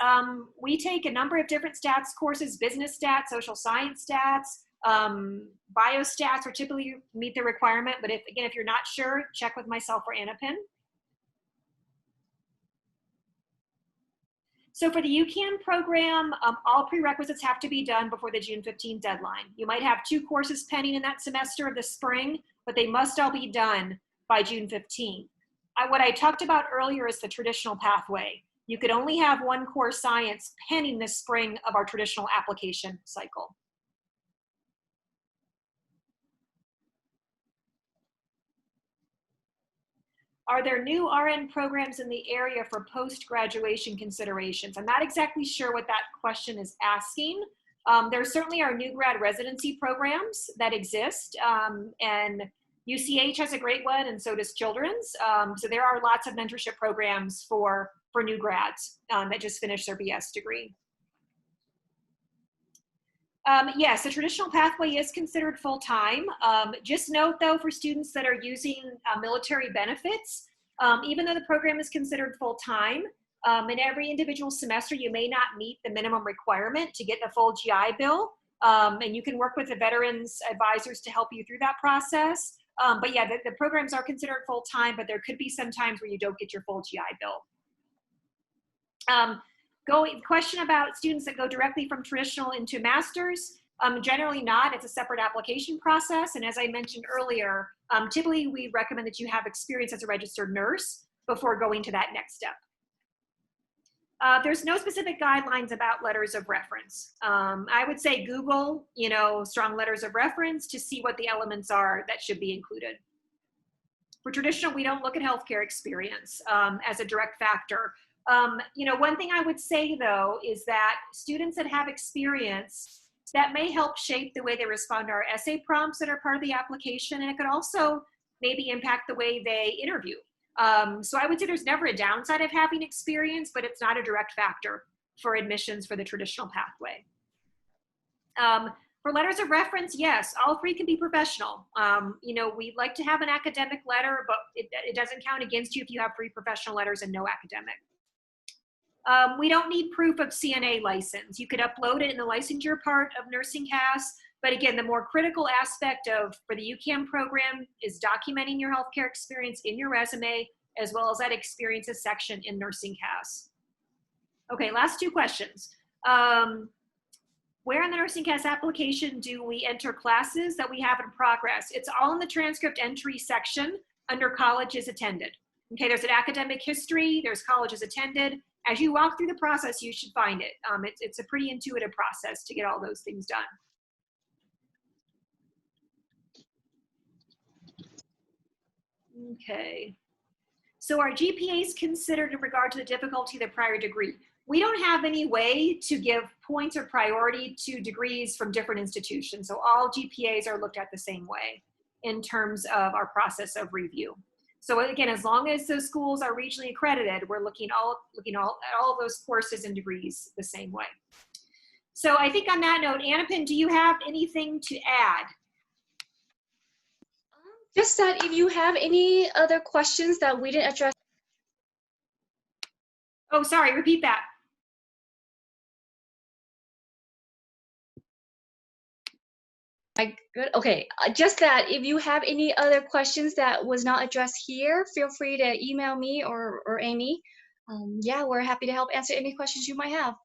we take a number of different stats courses, business stats, social science stats, biostats are typically meet the requirement, but if you're not sure, check with myself or Annapin. So for the UCAN program, all prerequisites have to be done before the June 15 deadline. You might have 2 courses pending in that semester of the spring, but they must all be done by June 15. What I talked about earlier is the traditional pathway. You could only have 1 core science pending this spring of our traditional application cycle. Are there new RN programs in the area for post-graduation considerations? I'm not exactly sure what that question is asking. There certainly are new grad residency programs that exist, and UCH has a great one, and so does Children's. So there are lots of mentorship programs for new grads that just finished their BS degree. Yes, the traditional pathway is considered full-time. Just note though, for students that are using military benefits, even though the program is considered full-time, in every individual semester, you may not meet the minimum requirement to get the full GI Bill. And you can work with the veterans advisors to help you through that process. But yeah, the programs are considered full-time, but there could be some times where you don't get your full GI Bill. Question about students that go directly from traditional into masters. Generally not, it's a separate application process. And as I mentioned earlier, typically we recommend that you have experience as a registered nurse before going to that next step. There's no specific guidelines about letters of reference. I would say Google, strong letters of reference to see what the elements are that should be included. For traditional, we don't look at healthcare experience as a direct factor. One thing I would say though is that students that have experience, that may help shape the way they respond to our essay prompts that are part of the application, and it could also maybe impact the way they interview. So I would say there's never a downside of having experience, but it's not a direct factor for admissions for the traditional pathway. For letters of reference, yes, all three can be professional. We'd like to have an academic letter, but it doesn't count against you if you have 3 professional letters and no academic. We don't need proof of CNA license. You could upload it in the licensure part of Nursing CAS, but again, the more critical aspect for the UCAM program is documenting your healthcare experience in your resume, as well as that experiences section in Nursing CAS. Okay, last 2 questions. Where in the Nursing CAS application do we enter classes that we have in progress? It's all in the transcript entry section under colleges attended. Okay, there's an academic history, there's colleges attended. As you walk through the process, you should find it. It's a pretty intuitive process to get all those things done. Okay. So are GPAs considered in regard to the difficulty of the prior degree? We don't have any way to give points or priority to degrees from different institutions. So all GPAs are looked at the same way in terms of our process of review. So again, as long as those schools are regionally accredited, we're looking at all of those courses and degrees the same way. So I think on that note, Annapin, do you have anything to add? Just that if you have any other questions that we didn't address. Oh, sorry, repeat that. Good. Okay, just that if you have any other questions that was not addressed here, feel free to email me or Amy. Yeah, we're happy to help answer any questions you might have.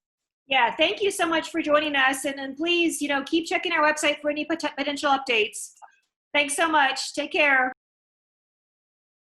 Yeah, thank you so much for joining us. And please, keep checking our website for any potential updates. Thanks so much. Take care.